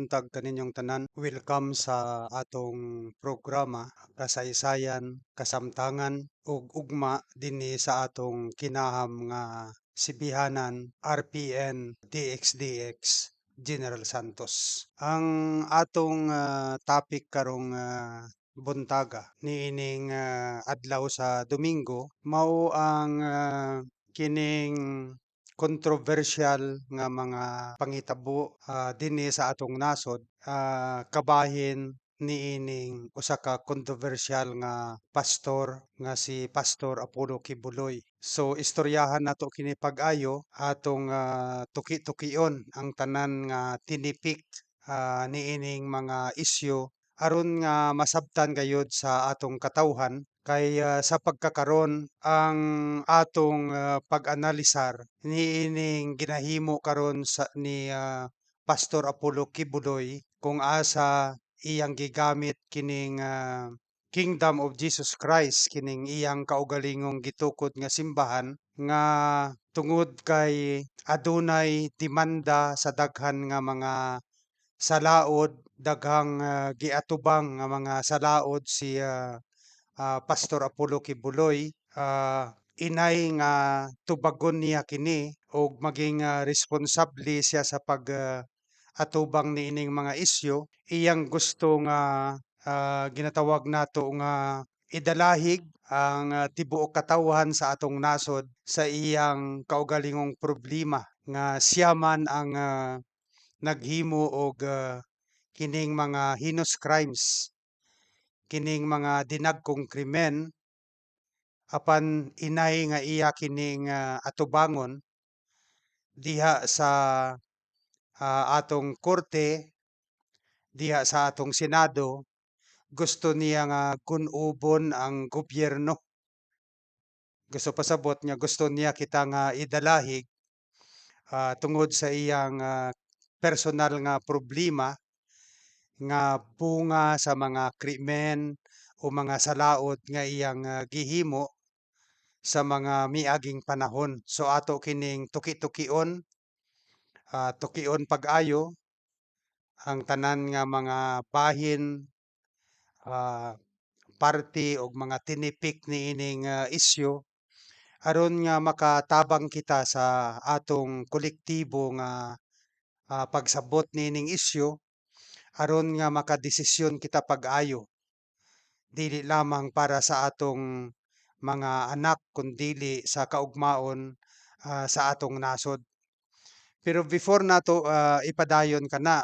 buntag kaninyong tanan. Welcome sa atong programa kasaysayan, kasamtangan ug ugma dinhi sa atong kinaham nga sibihanan RPN DXDX General Santos. Ang atong topic karong buntaga niining adlaw sa Domingo mao ang kining kontrobersyal nga mga pangitabo dinhi sa atong nasod kabahin niining usa ka kontrobersyal nga pastor nga si Pastor Apollo Kibuloy. So istoryahan nato kini pag-ayo atong tuki-tukion ang tanan nga tinipik niining mga isyu aron nga masabtan gayud sa atong katawhan kay sa pagkakaron ang atong pag-analisar niining ginahimo karon sa ni Pastor Apollo Kibuloy kung asa iyang gigamit kining Kingdom of Jesus Christ kining iyang kaugalingong gitukod nga simbahan nga tungod kay adunay demanda sa daghan nga mga salaod, daghang giatubang nga mga salaod si Pastor Apollo Kibuloy, inay nga tubagon niya kini o maging responsable siya sa pag atubang niining mga isyu. Iyang gusto nga ginatawag nato nga idalahig ang tibuok katawhan sa atong nasod sa iyang kaugalingong problema nga siya man ang naghimo og kining mga heinous crimes, kining mga dinagkong krimen apan inay nga iya kining atubangon diha sa atong korte, diha sa atong Senado. Gusto niya nga kun-ubon ang gobyerno. Gusto pasabot niya, gusto niya kita nga idalahig tungod sa iyang personal nga problema nga bunga sa mga krimen o mga salaod nga iyang gihimo sa mga miaging panahon. So ato kining tuki-tukion, tukion pag-ayo ang tanan nga mga bahin, parte og mga tinipik niining isyu aron nga makatabang kita sa atong kolektibo nga pagsabot niining isyu aron nga makadesisyon kita pag-ayo dili lamang para sa atong mga anak kundili sa kaugmaon sa atong nasod. Pero before nato ipadayon kana,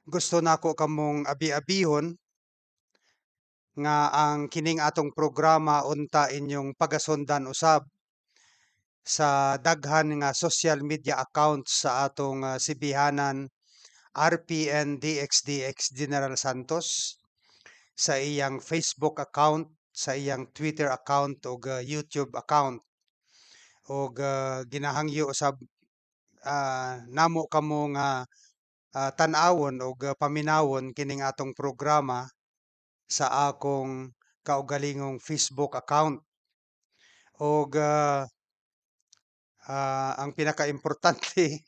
gusto nako kamong abi-abihon nga ang kining atong programa unta inyong pagasundan usab sa daghan nga social media accounts sa atong sibihanan RPN DXDX General Santos, sa iyang Facebook account, sa iyang Twitter account ug YouTube account. Og ginahangyo usab namo kamo nga tan-awon og paminawon kining atong programa sa akong kaugalingong Facebook account. Og ang pinakaimportante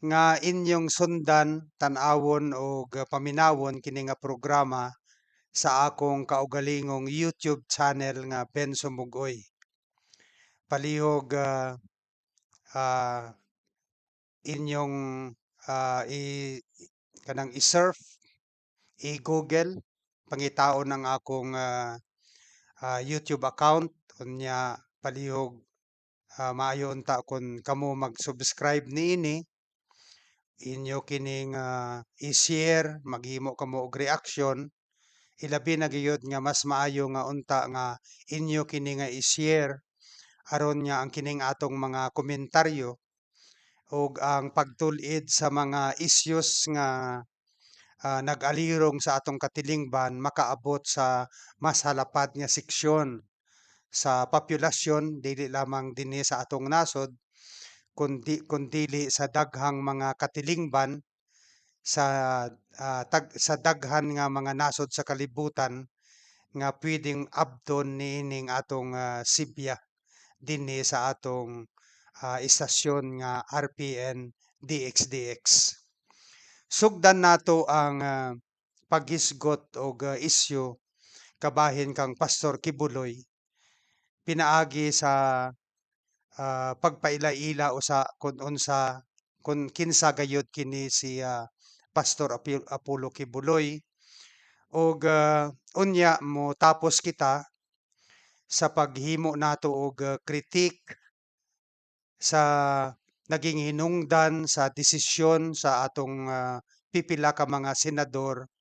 nga inyong sundan, tan-awon og paminawon kini nga programa sa akong kaugalingong YouTube channel nga Ben Sumugoy. Palihog inyong kanang i-surf, i-google, pangitaon ang akong YouTube account unya palihog maayo unta kun kamo mag-subscribe niini, inyo kining i-share, maghimo kamo og reaction. Ilabi na gyud nga mas maayo nga unta nga inyo kini nga i-share aron nga ang kining atong mga komentaryo ug ang pagtul-id sa mga issues nga nag-alirong sa atong katilingban makaabot sa mas halapad nga seksyon sa populasyon dili lamang dinhi sa atong nasod kundili sa daghang mga katilingban sa sa daghan nga mga nasod sa kalibutan nga pwedeng abton niining atong Sibya dinhi sa atong istasyon nga RPN DXDX. Sugdan nato ang paghisgot og isyu kabahin kang Pastor Kibuloy pinaagi sa pagpailaila usa kung kinsa gayud kini si Pastor Apollo Kibuloy og unya mo tapos kita sa paghimo nato og kritik sa naging hinungdan sa desisyon sa atong pipila ka mga senador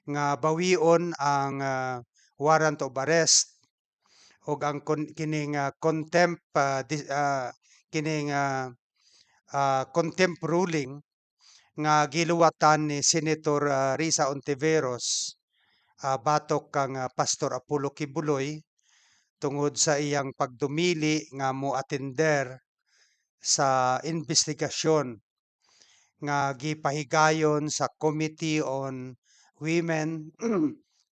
nga bawion ang warrant of arrest ug ang kining contempt kining contempt ruling nga giluwatan ni Senator Risa Ontiveros batok kang Pastor Apollo Kibuloy tungod sa iyang pagdumili nga moatender sa investigasyon nga gipahigayon sa Committee on Women,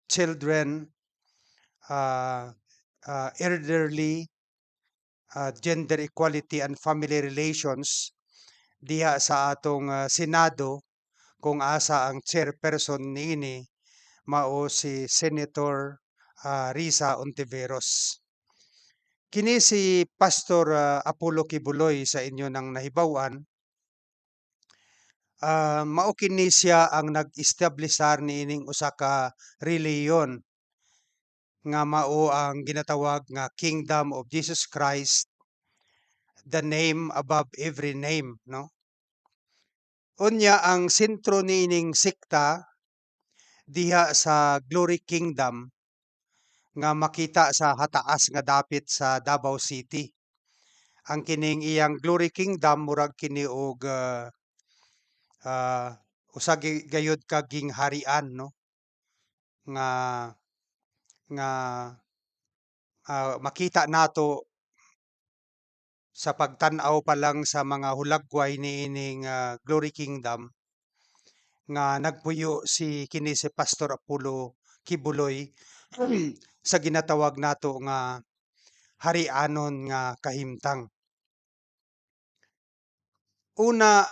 Children, uh, Elderly, Gender Equality and Family Relations diha sa atong Senado kung asa ang chairperson niini mao si Senator Risa Ontiveros. Kini si Pastor Apollo Kibuloy sa inyo nang nahibawan, mao kini siya ang nag-establishar niining usa ka reliyon nga mao ang ginatawag nga Kingdom of Jesus Christ, the name above every name, no? Unya ang sentro niining sikta diha sa Glory Kingdom nga makita sa hataas nga dapit sa Davao City. Ang kining iyang Glory Kingdom murag kini og usa gayud ka gingharian, no, nga nga makita nato sa pagtan-aw pa lang sa mga hulagway niining Glory Kingdom nga nagpuyo kini si Pastor Apollo Kibuloy sa ginatawag nato nga harianon nga kahimtang. Una,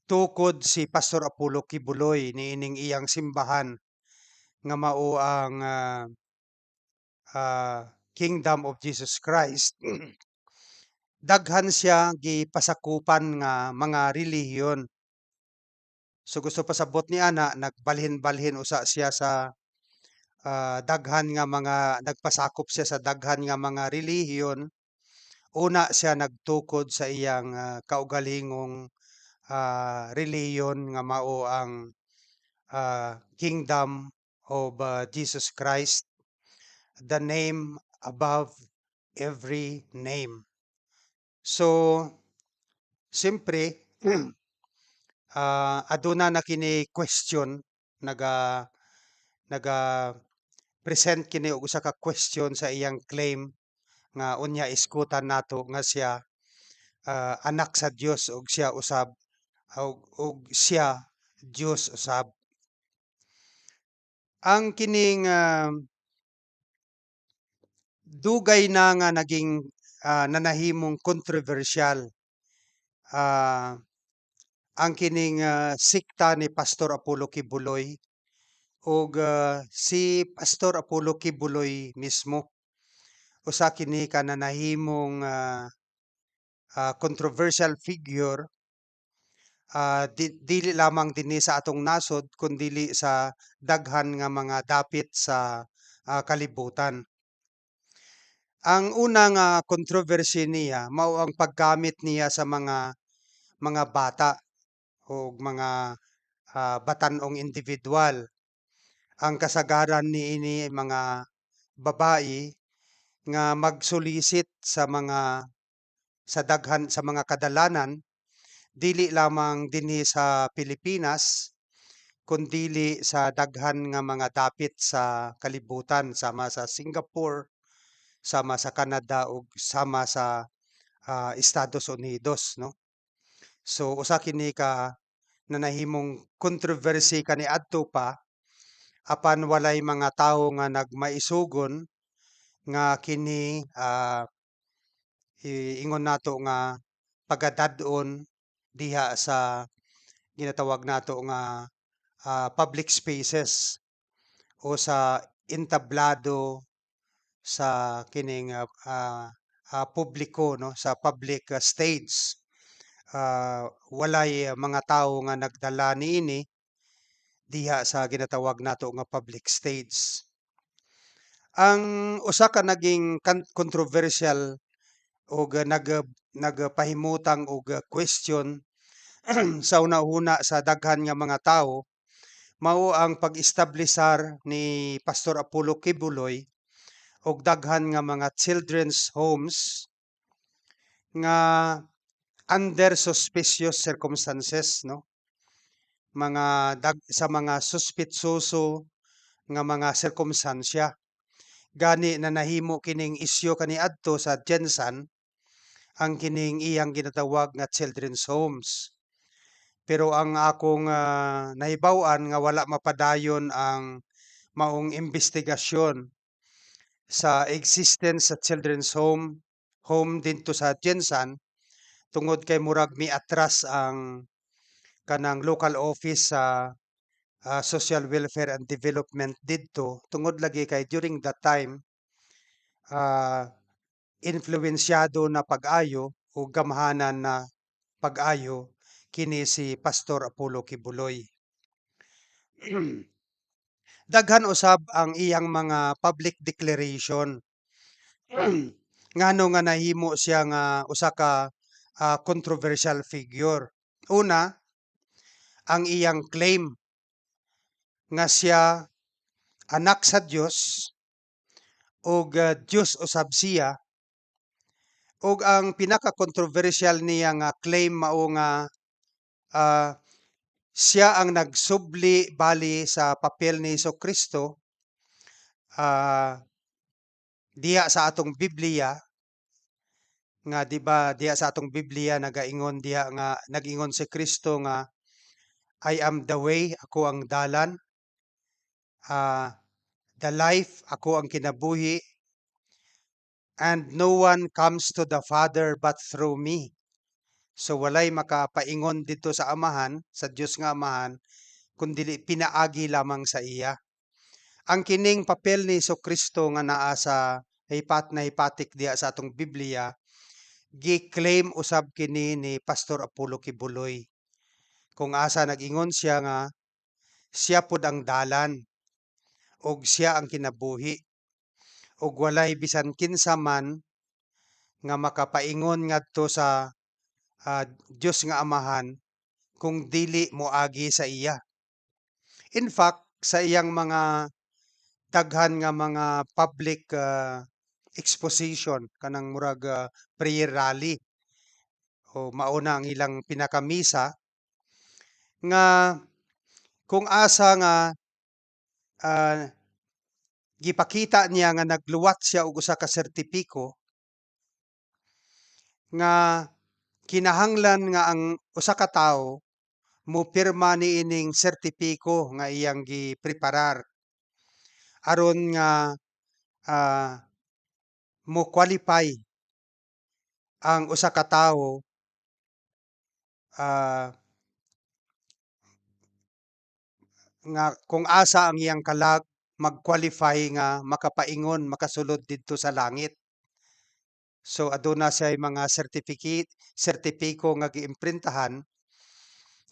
tukod si Pastor Apollo Kibuloy niining iyang simbahan nga mao ang Kingdom of Jesus Christ. Daghan siya gipasakupan nga mga relihiyon. So gusto pasabot ni ana nagbalhin-balhin usa siya sa daghan nga mga nagpasakop siya sa daghan nga mga relihiyon. Una siya nagtukod sa iyang kaugalingong reliyon nga mao ang Kingdom of Jesus Christ, the name above every name. So, siyempre, aduna na kini question, naga present kini og usa ka question sa iyang claim nga unya iskutan nato nga siya anak sa Dios ug siya usab ug siya Dios usab. Ang kining dugay na nga naging nanahimong kontrobersyal ang kining sikta ni Pastor Apollo Kibuloy ug si Pastor Apollo Kibuloy mismo usa kini ka nanahimong controversial figure dili lamang dinhi sa atong nasod kundili sa daghan nga mga dapit sa kalibutan. Ang unang controversy niya mao ang paggamit niya sa mga bata o mga batan-ong individual. Ang kasagaran niini mga babae nga magsulisit sa daghan sa mga kadalanan dili lamang dinhi sa Pilipinas kundili sa daghan nga mga dapit sa kalibutan sama sa Singapore, sama sa Canada ug sama sa Estados Unidos, no? So usa kini ka nanahimong controversy kaniadto pa apan walay mga tawo nga nagmaisugon nga kini ingon nato nga pagadad-on diha sa ginatawag nato nga public spaces o sa entablado sa kining publiko, no, sa public stage. Walay mga tawo nga nagdala niini diha sa ginatawag nato nga public stage. Ang usa ka naging controversial og nagpahimutang og question sa una-una sa daghan nga mga tawo mao ang pag-establishar ni Pastor Apollo Kibuloy og daghan nga mga children's homes nga under suspicious circumstances, no, mga sa mga suspitsoso nga mga sirkumstansya. Gani na nahimo kining isyu kaniadto sa Jensan ang kining iyang ginatawag nga children's homes. Pero ang akong nahibaw-an nga wala mapadayon ang maong imbestigasyon sa existence sa children's home dinto sa Jensan tungod kay murag miatras ang kanang local office sa Social Welfare and Development didto tungod lagi kay during that time ah, influensyado na pag-ayo o gamhanan na pag-ayo kini si Pastor Apollo Kibuloy. Daghan usab ang iyang mga public declaration ngano nga nahimo siya nga usa ka controversial figure. Una, ang iyang claim nga siya anak sa Dios ug Dios usab siya, ug ang pinaka-controversial niya nga claim mao nga ah, siya ang nagsubli bali sa papel ni Kristo ah, diha sa atong Biblia nga, di ba, diha sa atong Biblia nagaingon diha nga nag-ingon si Kristo nga I am the way, ako ang dalan, ah, the life, ako ang kinabuhi, and no one comes to the Father but through me. So walay makapaingon dito sa Amahan, sa Dios nga Amahan, kundi pinaagi lamang sa iya. Ang kining papel ni Kristo nga naa sa hipatik diha sa atong Biblia, gi-claim usab kini ni Pastor Apollo Kibuloy. Kung asa nag-ingon siya nga siya pod ang dalan og siya ang kinabuhi ug walay bisan kinsa man nga makapaingon ngadto sa Dios nga Amahan kung dili moagi sa iya. In fact, sa iyang mga daghan nga mga public exposition kanang murag prayer rally o mauna ang ilang pinakamisa nga kung asa nga ah, gipakita niya nga nagluwat siya og usa ka sertipiko nga kinahanglan nga ang usa ka tawo mopirma niining sertipiko nga iyang gipreparar aron nga ah, mo qualify ang usa ka tawo ah, nga kung asa ang iyang kalag mag-qualify nga makapaingon makasulod didto sa langit. So aduna siya mga sertipiko nga giimprintahan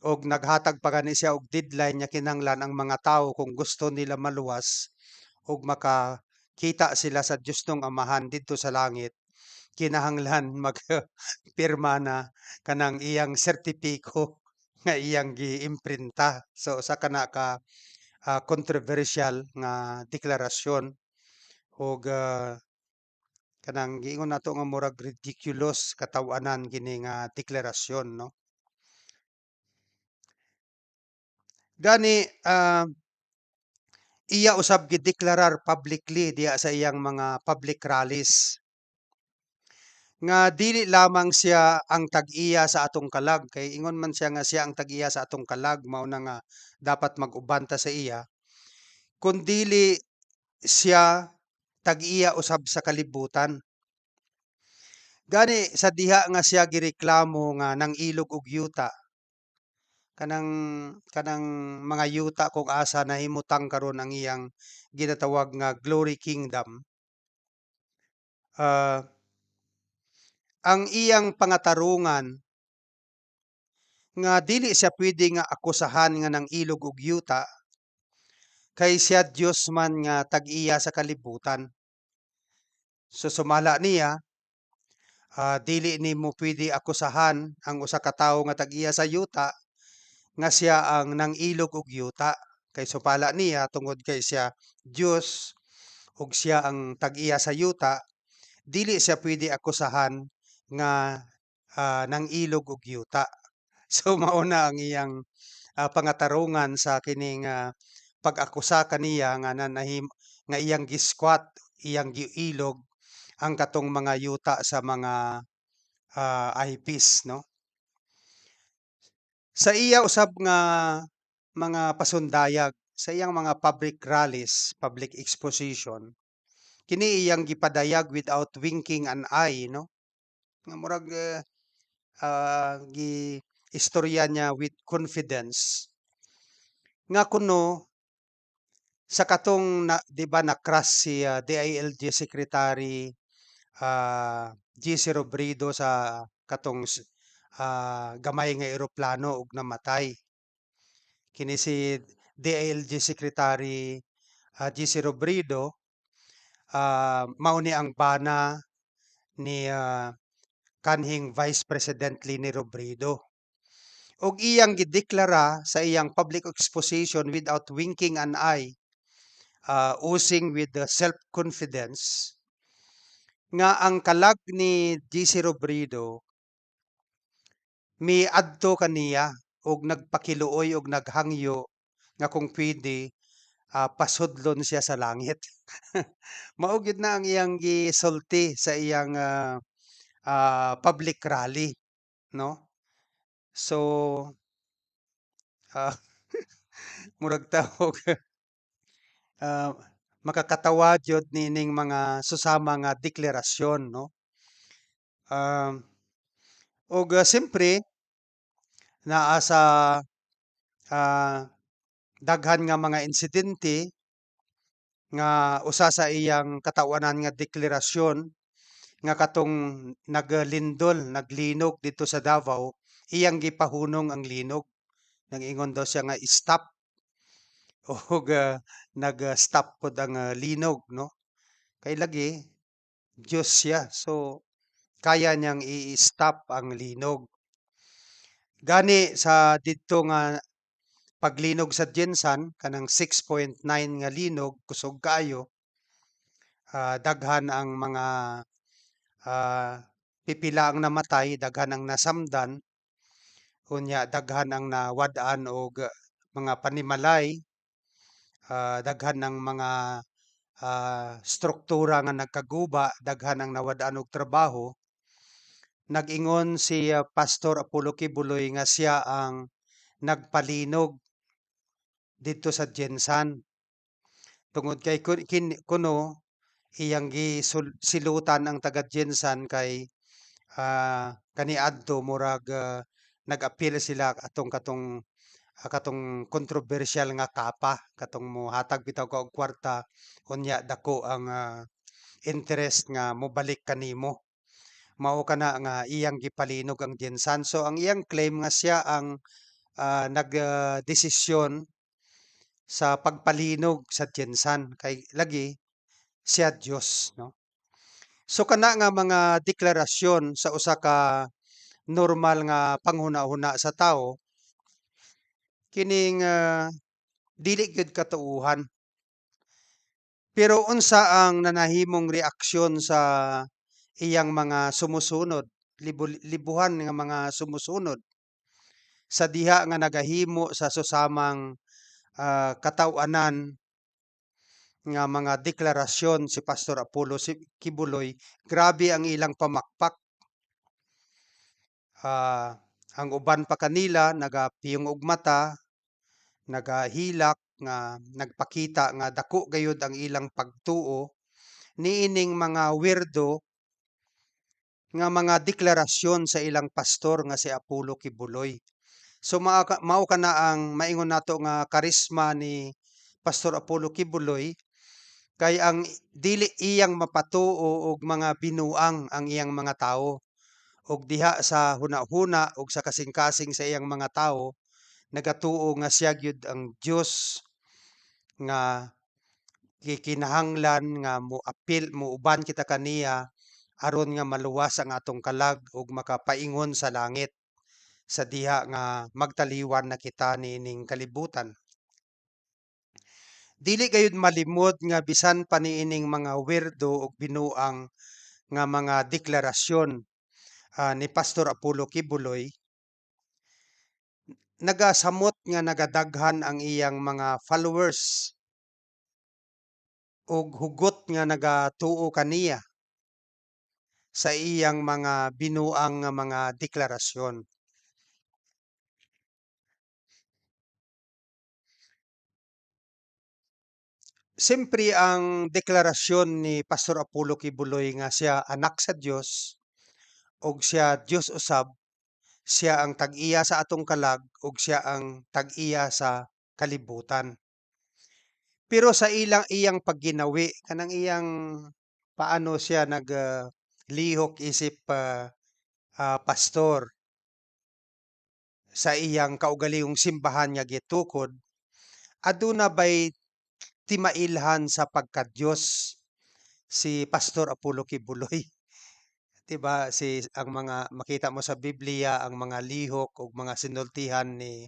og naghatag pa gani siya og deadline nya kinahanglan ang mga tawo kung gusto nila maluwas og makakita sila sa Dios nung Amahan didto sa langit kinahanglan magpirma na kanang iyang sertipiko nga iyang giimprinta. So usa kana ka controversial nga deklarasyon og kanang giingon nato nga murag ridiculous kataw-anan kini nga deklarasyon, no. Gani iya usab gideklarar publicly diha sa iyang mga public rallies nga dili lamang siya ang tag-iya sa atong kalag kay ingon man siya nga siya ang tag-iya sa atong kalag mao na nga dapat mag-uban ta sa iya kundili siya tag-iya usab sa kalibutan. Gani sa diha nga siya gireklamo nga nangilog og yuta, kanang kanang mga yuta kung asa nahimutang karon ang iyang ginatawag nga Glory Kingdom. Ah, ang iyang pangatarungan nga dili siya pwede nga akusahan nga nangilog og yuta kay siya Dios man nga tag-iya sa kalibutan. So sumala niya, dili nimo pwede akusahan ang usa ka tawo nga tag-iya sa yuta nga siya ang nangilog og yuta. Kay supala niya tungod kay siya Dios ug siya ang tag-iya sa yuta, dili siya pwede akusahan nga nangilog og yuta. So mao na ang iyang pangatarungan sa kining pag-akusa kaniya nga nga iyang giskwat, iyang giilog ang katong mga yuta sa mga eyepiece, no? Sa iya usab nga mga pasundayag, sa iyang mga public rallies, public exposition, kini iyang gipadayag without winking an eye, no? Nga murag istorya niya with confidence. Nga kuno sa katong 'di ba na-crush si DILG Secretary GC Robredo sa katong gamay nga eroplano ug namatay. Kini si DILG Secretary GC Robredo, mao ni ang bana ni kanhing Vice President Leni Robredo. Ug iyang gideklara sa iyang public exposition without winking an eye, oozing with the self-confidence, nga ang kalag ni GC Robredo miadto kaniya ug nagpakiluoy ug naghangyo nga kung pwede pasudlon siya sa langit. Mao gid na ang iyang gisulti sa iyang public rally, no? So ah, murag tawag ah, makakatawa jud nining mga susama nga deklarasyon, no? Ug siyempre naa sa ah, daghan nga mga insidente nga usa sa iyang katawanan nga deklarasyon nga katong naglinog dito sa Davao, iyang gipahunong ang linog. Nag-ingon daw siya nga stop ug nag-stop pod ang linog, no? Kay lagi Diyos siya. So kaya niyang i-stop ang linog. Gani sa didto nga paglinog sa Gensan kanang 6.9 nga linog kusog kaayo, daghan ang mga pipila ang namatay, daghan ang nasamdan, unya daghan ang nawad-an og mga panimalay, daghan ang mga struktura nga nagkaguba, daghan ang nawad-an og trabaho. Nag-ingon si Pastor Apollo Kibuloy nga siya ang nagpalinog dito sa Gensan. Tungod kay kuno iyang silutan ang taga Gensan kay kaniadto murag nag-appeal sila katong kontrobersyal nga kapa katong mohatag bitaw ka og kwarta unya dako ang interest nga mobalik kanimo. Mao kana nga iyang gipalinog ang Gensan. So ang iyang claim nga siya ang desisyon sa pagpalinog sa Gensan kay lagi siya Dios, no? So kana nga mga deklarasyon sa usa ka normal nga panghuna-huna sa tawo kining dili gid katuohan. Pero unsa ang nanahimong reaksyon sa iyang mga sumusunod, libuhan nga mga sumusunod sa diha nga nagahimo sa susamang katawanan nga mga deklarasyon si Pastor Apollo Kibuloy, grabe ang ilang pamakpak. Ang uban pa kanila nagapiyong og mata, nagahilak nga nagpakita nga dako gayud ang ilang pagtuo niining mga weirdo nga mga deklarasyon sa ilang pastor nga si Apollo Kibuloy. So mao kana ang maingon nato nga karisma ni Pastor Apollo Kibuloy kay ang dili iyang mapatuo og mga binuang ang iyang mga tawo og diha sa hunahuna ug sa kasing-kasing sa iyang mga tawo nagatuo nga siya gyud ang Dios nga gikinahanglan nga muuban kita kaniya aron nga maluwas ang atong kalag ug makapaingon sa langit sa diha nga magtaliwan na kita niining kalibutan. Dili gayud malimod nga bisan pa niining mga weirdo ug binuang nga mga deklarasyon ni Pastor Apollo Kibuloy, nagasamot nga nagadaghan ang iyang mga followers ug hugot nga nagatuo kaniya sa iyang mga binuang nga mga deklarasyon. Siyempre ang deklarasyon ni Pastor Apollo Kibuloy nga siya anak sa Dios ug siya Dios usab, siya ang tag-iya sa atong kalag ug siya ang tag-iya sa kalibutan. Pero sa iyang pagginawi kanang iyang paano siya lihok isip pastor sa iyang kaugalingong simbahan nga gitukod, aduna bay timailhan sa pagka-Dios si Pastor Apollo Kibuloy. 'Di ba ang mga makita mo sa Biblia ang mga lihok ug mga sinultihan ni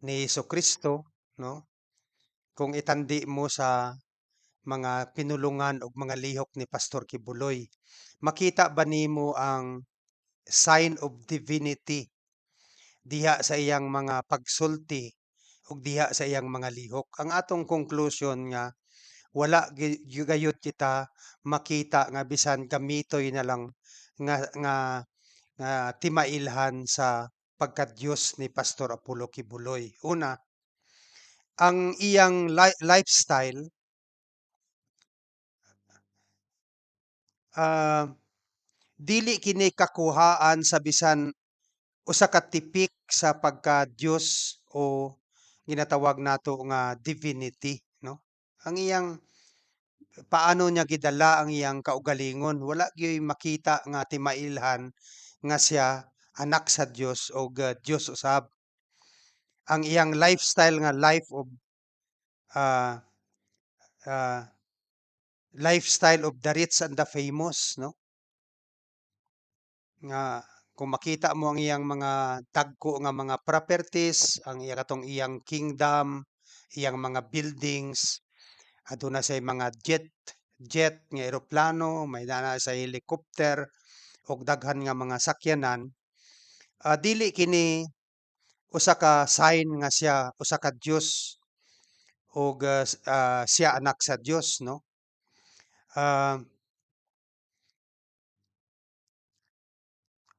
Jesucristo, no? Kung itandi mo sa mga pinulungan ug mga lihok ni Pastor Kibuloy, makita ba nimo ang sign of divinity diha sa iyang mga pagsulti ug diha sa iyang mga lihok? Ang atong conclusion nga wala gayud kita makita nga bisan gamitoy na lang nga nga nga timailhan sa pagka-Dios ni Pastor Apollo Kibuloy. Una, ang iyang lifestyle ah, dili kini kakuhaan sa bisan usa ka tipik sa pagka-Dios o ginatawag nato nga divinity, no? Ang iyang paano niya gidala ang iyang kaugalingon, wala gyud makita nga timailhan nga siya anak sa Dios o Dios usab. Ang iyang lifestyle nga ah, ah, lifestyle of the rich and the famous, no? Nga kung makita mo ang iyang mga dagko nga mga properties, ang katong iyang kingdom, iyang mga buildings, aduna say mga jet nga eroplano, may dana sa helicopter og daghan nga mga sakyanan. Dili kini usa ka sign nga siya usa ka Dios og siya anak sa Dios, no? Ah,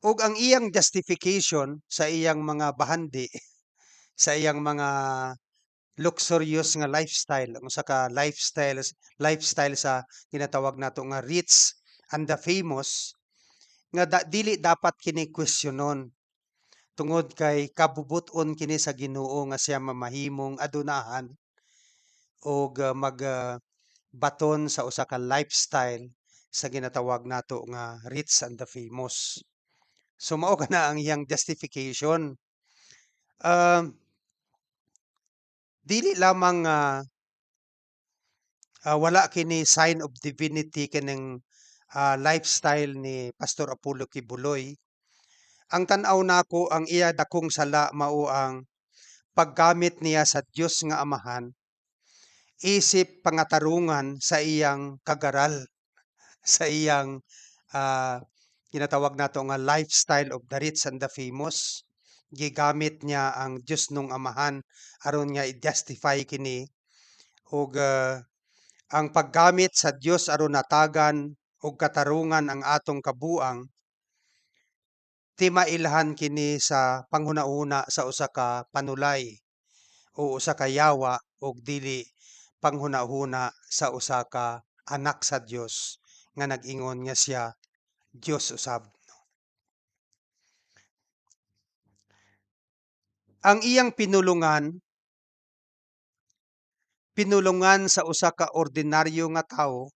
ug ang iyang justification sa iyang mga bahandi, sa iyang mga luxurious nga lifestyle, ang usa ka lifestyle sa ginatawag nato nga rich and the famous, nga dili dapat kini kwestiyonon tungod kay kabubot-on kini sa Ginoo nga siya mamahimong adunahan og baton sa usa ka lifestyle sa ginatawag nato nga rich and the famous. So mao kana ang iyang justification. Um, Dili lamang wala kini sign of divinity kining lifestyle ni Pastor Apollo Kibuloy. Ang tan-aw nako ang iya dakong sala mao ang paggamit niya sa Dios nga Amahan isip pangatarungan sa iyang kagaral, sa iyang ah, ginatawag nato nga lifestyle of the rich and the famous. Gigamit niya ang Dios nung Amahan aron nga i-justify kini ug ang paggamit sa Dios aron natagan og katarungan ang atong kabuang timailhan kini sa panghuna-una sa usa ka panulay o usa ka yawa og dili panghuna-huna sa usa ka anak sa Dios nga nag-ingon nga siya Dios usab. Ang iyang pinulungan sa usa ka ordinaryo nga tawo.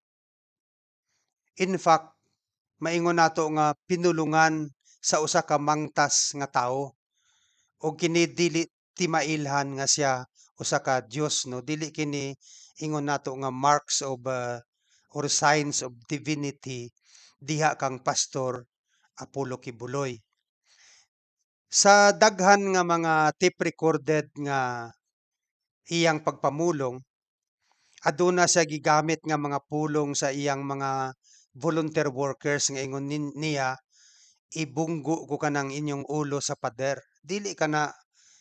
In fact, maingon nato nga pinulungan sa usa ka mangtas nga tawo. O kini dili timailhan nga siya usa ka Dios, no? Dili kini ingon nato nga marks of or signs of divinity diha kang Pastor Apollo Kibuloy. Sa daghan nga mga tape recorded nga iyang pagpamulong, aduna siya gigamit nga mga pulong sa iyang mga volunteer workers nga ingon niya, ibunggo ko kanang inyong ulo sa pader. Dili kana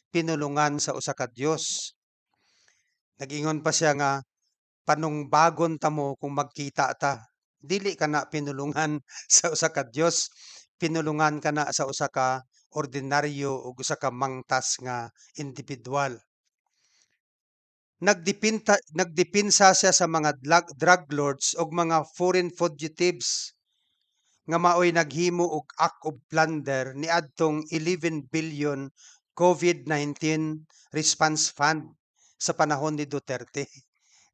pinulungan sa usa ka Dios. Nag-ingon pa siya nga panungbagon ta mo kung magkita ta. Dili kana pinulungan sa usa ka Dios. Pinulungan kana sa usa ka ordinaryo ug usa ka mangtas nga individual. Nagdepinsa siya sa mga drug lords ug mga foreign fugitives nga maoy naghimo og act of plunder niadtong 11 billion COVID-19 response fund sa panahon ni Duterte.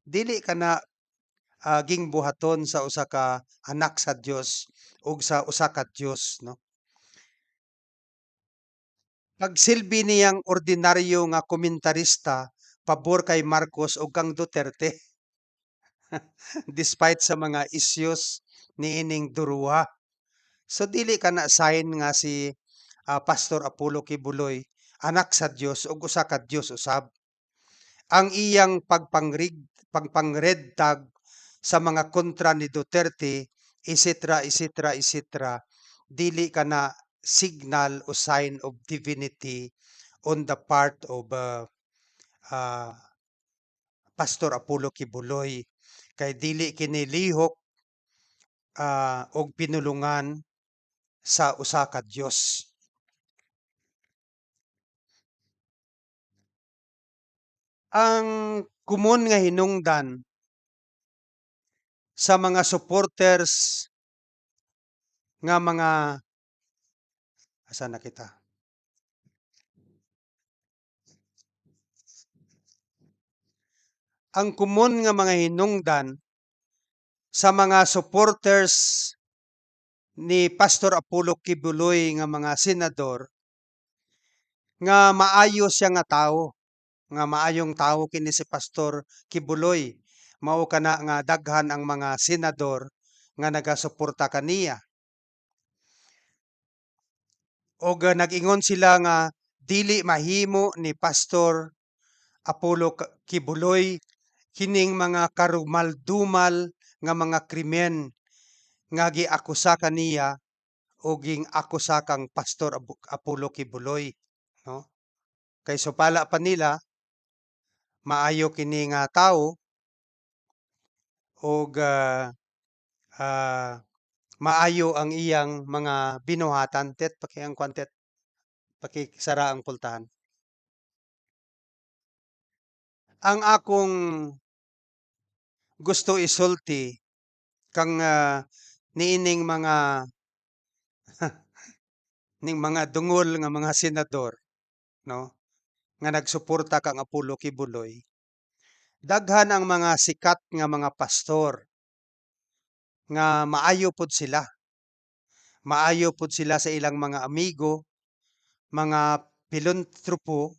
Dili kana gingbuhaton sa usa ka anak sa Dios ug sa usa ka Dios, no? Pagsilbi niyang ordinaryo nga komentarista pabor kay Marcos ug kang Duterte despite sa mga issues niining duruha. So dili kana sign nga si Pastor Apollo Kibuloy anak sa Dios ug usa ka Dios usab. Ang iyang pagpangred tag sa mga kontra ni Duterte, etc., dili kana signal o sign of divinity on the part of uh, Pastor Apollo Kibuloy. Kay dili kini lihok og pinulungan sa usa ka Dios. Ang kumon nga hinungdan sa mga supporters nga mga asa na kita. Ang kumon nga mga hinungdan sa mga supporters ni Pastor Apollo Kibuloy nga mga senador nga maayo siya nga tawo, nga maayong tawo kini si Pastor Kibuloy. Mao kana nga daghan ang mga senador nga nagasuporta kaniya. Og nag-ingon sila nga dili mahimo ni Pastor Apollo Kibuloy kining mga karumaldumal nga mga krimen nga giakusa kaniya o ging-akusa kang Pastor Apollo Kibuloy, no? Kay supala pa nila maayo kini nga tawo og maayo ang iyang mga binuhatan. Tet ang kwantet pakisara ang pultahan. Ang akong gusto isulti kang niining mga ning mga dungol nga mga senador, no, nga nagsuporta kang Apollo Kibuloy. Daghan ang mga sikat nga mga pastor nga maayo pud sila. Maayo pud sila sa ilang mga amigo, mga pilantropo,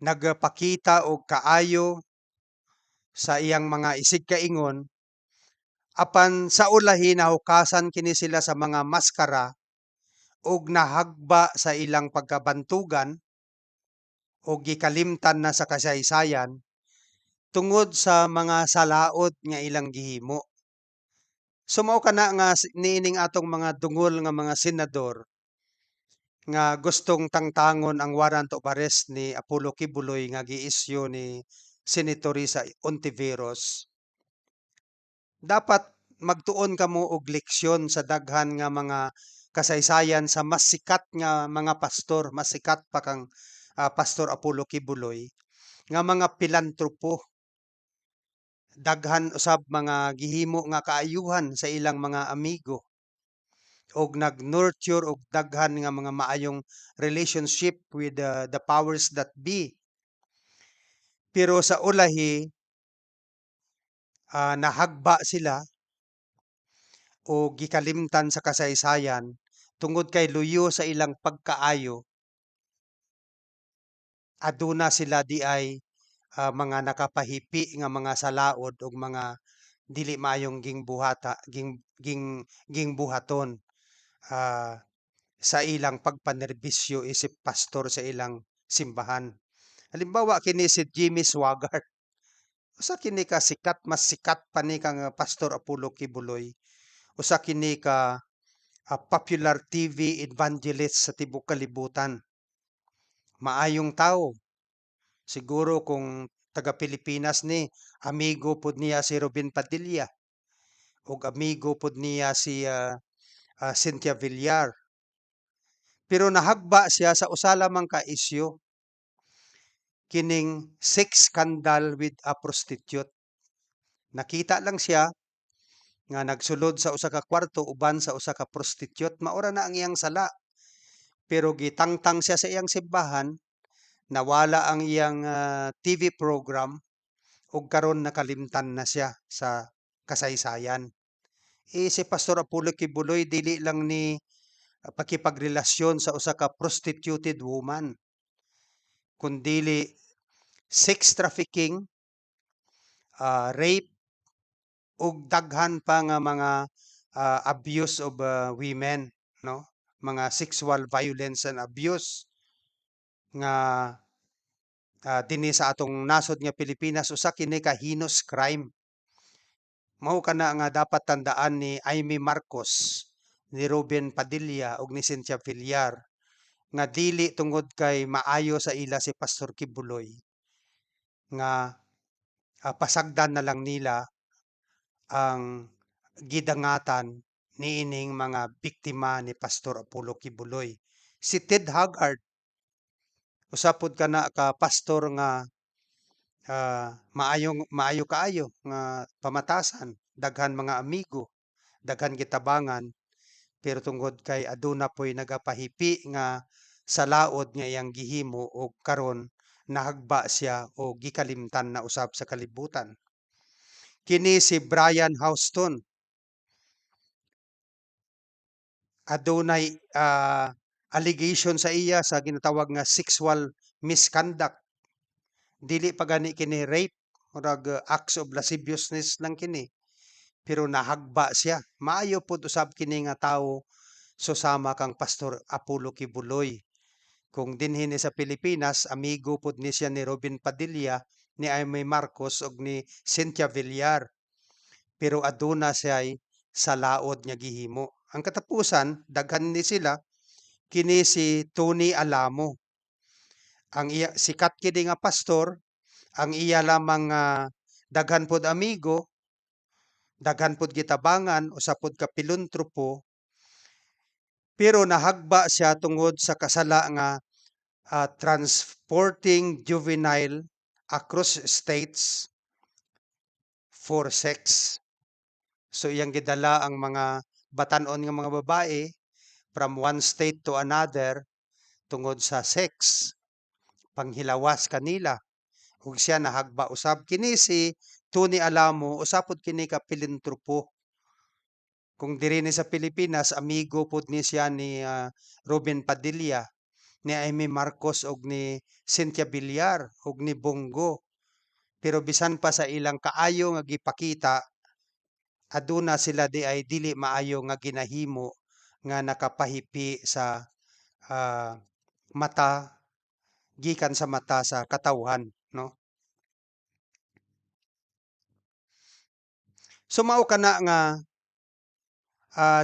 nagpakita og kaayo sa iyang mga isig kaingon apan sa ulahi nahukasan kini sila sa mga maskara ug nahagba sa ilang pagkabantugan o gikalimtan na sa kasaysayan tungod sa mga salaod nga ilang gihimo. So mao kana nga niining atong mga dungol nga mga senador nga gustong tangtangon ang warrant of arrest ni Apollo Kibuloy nga gi-issue ni Senator Risa Ontiveros. Dapat magtuon kamo og leksyon sa daghan nga mga kasaysayan sa mas sikat nga mga pastor, mas sikat pa kang Pastor Apollo Kibuloy nga mga pilantropo daghan usab mga gihimo nga kaayuhan sa ilang mga amigo og nag-nurture og daghan nga mga maayong relationship with the powers that be. Pero sa ulahi, nahagba sila o gikalimtan sa kasaysayan tungod kay luyo sa ilang pagkaayo. Aduna sila di ay mga nakapahipi nga mga salaod ug mga dili maayong gingbuhata gingbuhaton ah, sa ilang pagpanerbisyo isip pastor sa ilang simbahan. Halimbawa kini si Jimmy Swaggart. Usa kini ka sikat, mas sikat pa ni kang Pastor Apollo Kibuloy. Usa kini ka popular TV evangelist sa tibuok kalibutan. Maayong tawo. Siguro kung taga Pilipinas ni, amigo pud niya si Robin Padilla ug amigo pud niya si Cynthia Villar. Pero nahagba siya sa usa lamang ka isyu, kining sex scandal with a prostitute. Nakita lang siya nga nagsulod sa usa ka kwarto uban sa usa ka prostitute, maura na ang iyang sala. Pero gitangtang siya sa iyang simbahan, nawala ang iyang TV program ug karon nakalimtan na siya sa kasaysayan. Si Pastor Apollo Kibuloy dili lang ni pakipagrelasyon sa usa ka prostituted woman, kundili sex trafficking, rape ug daghan pa nga mga abuse of women, no? Mga sexual violence and abuse nga dinhi sa atong nasod nga Pilipinas usa kini ka heinous crime. Mao kana nga dapat tandaan ni Amy Marcos, ni Ruben Padilla ug ni Cynthia Villar nga dili tungod kay maayo sa ila si Pastor Kibuloy nga pasagdan na lang nila ang gidangatan niining mga biktima ni Pastor Apollo Kibuloy. Si Ted Haggard, usapod kana ka pastor nga maayo kaayo nga pamatasan, daghan mga amigo, daghan gitabangan, pero tungod kay aduna poy nagapahipi nga sa laod nga iyang gihimo og karon nahagba siya o gikalimtan na usab sa kalibutan. Kini si Brian Houston, adunay allegation sa iya sa ginatawag nga sexual misconduct. Dili pa gani kini rape, murag acts of lasciviousness lang kini. Pero nahagba siya. Maayo pud usab kini nga tawo susama kang Pastor Apollo Kibuloy. Kung dinhi ni sa Pilipinas, amigo pud ni siya ni Robin Padilla, ni Aimee Marcos ug ni Cynthia Villar. Pero aduna siya'y sa laod nga gihimo. Ang katapusan, daghan ni sila, kini si Tony Alamo. Ang iya sikat kini nga pastor, ang iya lamang daghan pod amigo, daghan pod gitabangan, usa pod ka pilontropo, pero nahagba siya tungod sa kasala nga transporting juvenile across states for sex. So iyang gidala ang mga batan-on nga mga babae from one state to another tungod sa sex, panghilawas kanila. Ug siya nahagba usab kini si Tony Alamo, usapod kini ka pilantropo. Kung diri ni sa Pilipinas, amigo pud ni siya ni Ruben Padilla, ni Aimee Marcos ug ni Cynthia Villar ug ni Bongo. Pero bisan pa sa ilang kaayo nga gipakita, aduna sila di ay dili maayo nga ginahimo nga nakapahipi sa ah, mata, gikan sa mata sa katawhan, no? So mao kana nga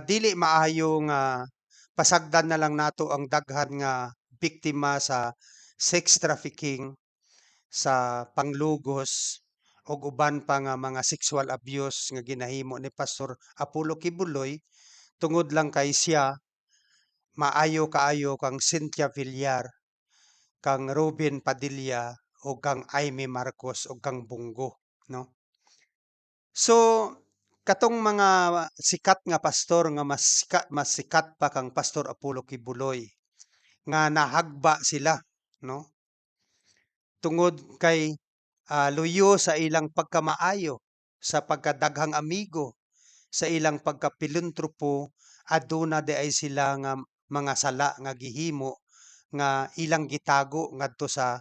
dili maayo nga pasagdan na lang nato ang daghan nga biktima sa sex trafficking, sa panglugos ug uban pa nga mga sexual abuse nga ginahimo ni Pastor Apollo Kibuloy tungod lang kay siya maayo kaayo kang Cynthia Villar, kang Ruben Padilla o kang Aimee Marcos o kang Bongo, no? So, katong mga sikat nga pastor nga mas sikat pa kang Pastor Apollo Kibuloy nga nahagba sila, no? Tungod kay luyo sa ilang pagkamaayo, sa pagkadaghang amigo, sa ilang pagkapilantropo, aduna di ay sila nga mga sala nga gihimo nga ilang gitago ngadto sa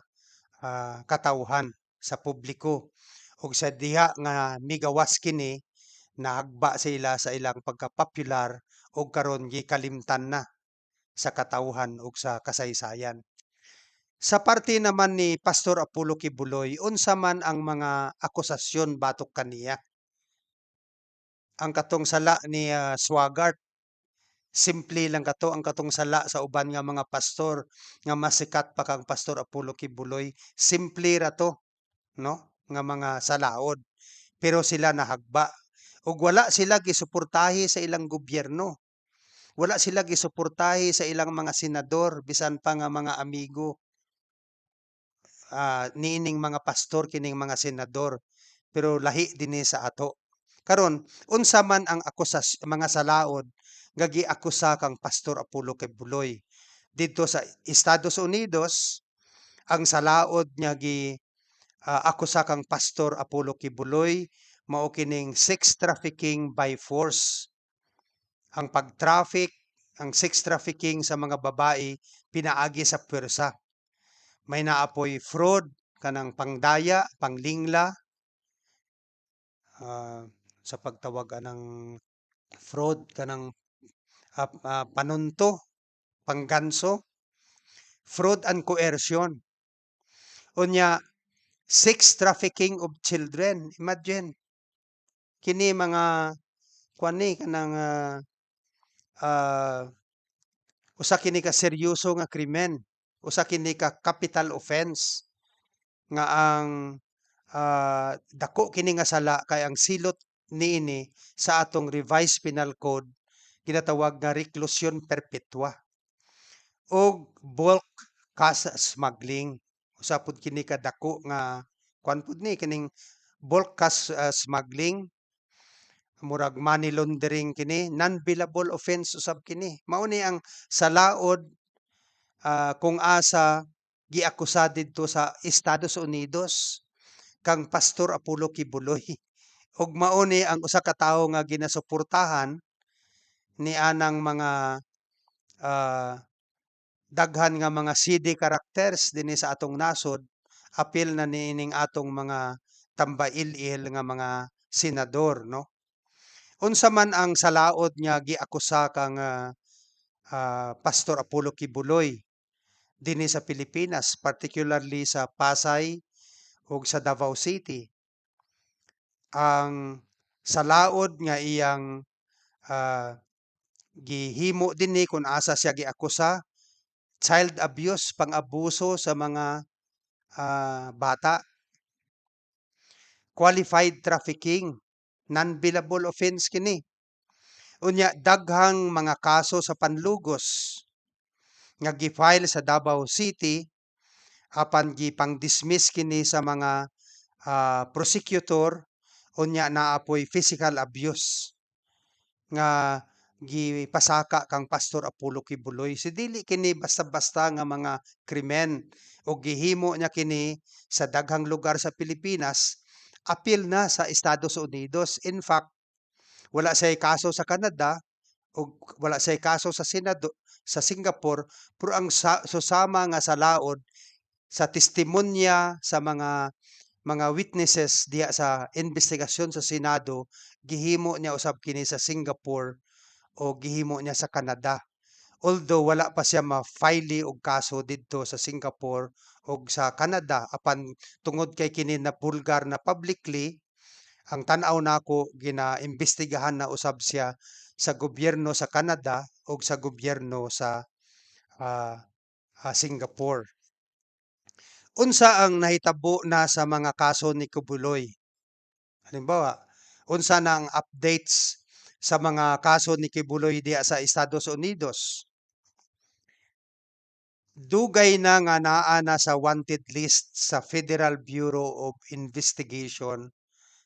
katawhan, sa publiko. Ug sa diha nga migawas kini, nahagba sila sa ilang pagka-popular ug karon gikalimtan na sa katawhan ug sa kasaysayan. Sa parte naman ni Pastor Apollo Kibuloy, unsa man ang mga akusasyon batok kaniya? Ang katong sala ni Swagart, simple lang kato ang katong sala sa uban nga mga pastor nga mas sikat pa kang Pastor Apollo Kibuloy. Simple ra to, no? Nga mga salaod. Pero sila nahagba. Ug wala sila gisuportahi sa ilang gobyerno. Wala sila gisuportahi sa ilang mga senador, bisan pa nga mga amigo. Niining mga pastor kining mga senador, pero lahi dinhi sa ato. Karon, unsa man ang mga salaod nga giakusa kang Pastor Apollo Kibuloy didto sa Estados Unidos? Ang salaod niya akusa kang Pastor Apollo Kibuloy mao kining sex trafficking by force. Ang ang sex trafficking sa mga babae pinaagi sa pwersa. May naapoy fraud, kanang pangdaya, panglingla, ah, sa pagtawag anang fraud, kanang panunto, pangganso, fraud and coercion. Unya, sex trafficking of children. Imagine, kini mga kuani kanang ah, usa kini ka seryoso nga krimen, usa kini ka capital offense nga ang dako kini nga sala kay ang silot niini sa atong revised penal code ginatawag nga reclusion perpetua og bulk cash smuggling. Usa pud kini ka dako nga kuan pud ni kining bulk cash smuggling, murag money laundering kini, non-billable offense usab kini. Mao ni ang salaod kung asa giakusa didto sa Estados Unidos kang Pastor Apollo Kibuloy. Ug mao ni ang usa ka tawo nga ginasuportahan ni anang mga ah, daghan nga mga CD characters dinhi sa atong nasod, apil na niining atong mga tambail-il nga mga senador, no? Unsa man ang salaod niya giakusa kang Pastor Apollo Kibuloy dinhi sa Pilipinas, particularly sa Pasay ug sa Davao City. Ang salaod nga iyang ah, gihimo dinhi kung asa siya giakusa, child abuse, pang-abuso sa mga bata, qualified trafficking, non-billable offense kini. Unya daghang mga kaso sa panlugos nga gi-file sa Davao City apan gipang-dismiss kini sa mga prosecutor, unya naapoy physical abuse nga gipasaka kang Pastor Apollo Kibuloy. Si dili kini basta-basta nga mga krimen o gihimo niya kini sa daghang lugar sa Pilipinas, apil na sa Estados Unidos. In fact, wala say kaso sa Canada o wala say kaso sa Senado sa Singapore, pero ang susama nga sa laod sa testimonya sa mga witnesses diya sa investigasyon sa Senado, gihimo niya usab kini sa Singapore o gihimo niya sa Canada. Although wala pa siya ma-file og kaso didto sa Singapore o sa Canada, apan tungod kay kini na bulgar na publicly, ang tan-aw nako ginaimbestigahan na usab siya sa gobyerno sa Canada o sa gobyerno sa ah, Singapore. Unsa ang nahitabo na sa mga kaso ni Kibuloy? Halimbawa, unsa na ang updates sa mga kaso ni Kibuloy diya sa Estados Unidos? Dugay na nga naa na sa wanted list sa Federal Bureau of Investigation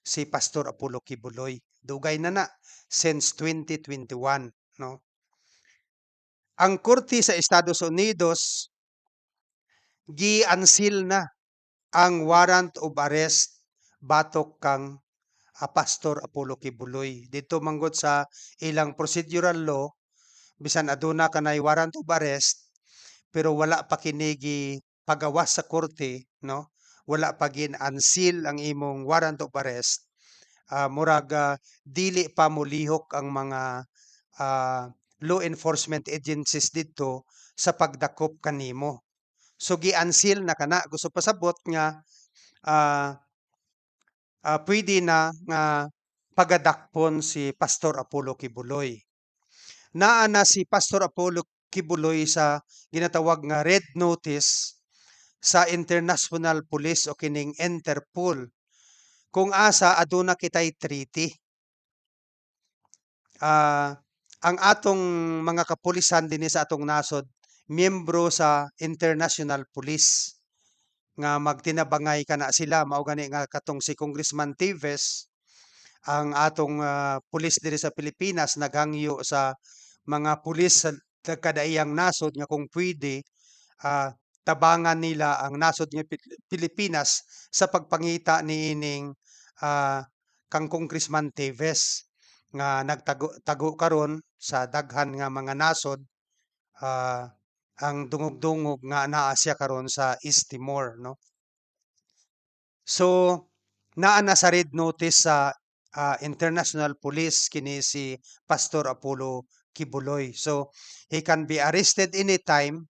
si Pastor Apollo Kibuloy. Dugay na since 2021, no? Ang korte sa Estados Unidos gi-unseal na ang warrant of arrest batok kang Pastor Apollo Kibuloy. Dito manggod sa ilang procedural law, bisan aduna kanay warrant of arrest, pero wala pa kini pagawas sa korte, no? Wala pa gin-unseal ang imong warrant of arrest. Murag dili pa molihok ang mga ah, law enforcement agencies dito sa pagdakop kanimo. So gi-unseal na kana, gusto pasabot nga ah, pwede na nga pagadakpon si Pastor Apollo Kibuloy. Naa na si Pastor Apollo Kibuloy sa ginatawag nga red notice sa International Police o kining Interpol kung asa aduna kitay treaty. Ang atong mga kapulisan dinhi sa atong nasod miyembro sa International Police nga magtinabangay kana sila, mao gani nga katong si Congressman Teves, ang atong pulis diri sa Pilipinas naghangyo sa mga pulis sa kadaiyang nasod nga kung pwede tabangan nila ang nasod nga Pilipinas sa pagpangita niining kang Congressman Teves nga nagtago karon sa daghan nga mga nasod, ah, ang dungog-dungog nga naa siya karon sa East Timor, no? So naa na sa red notice sa International Police kini si Pastor Apollo Kibuloy. So he can be arrested anytime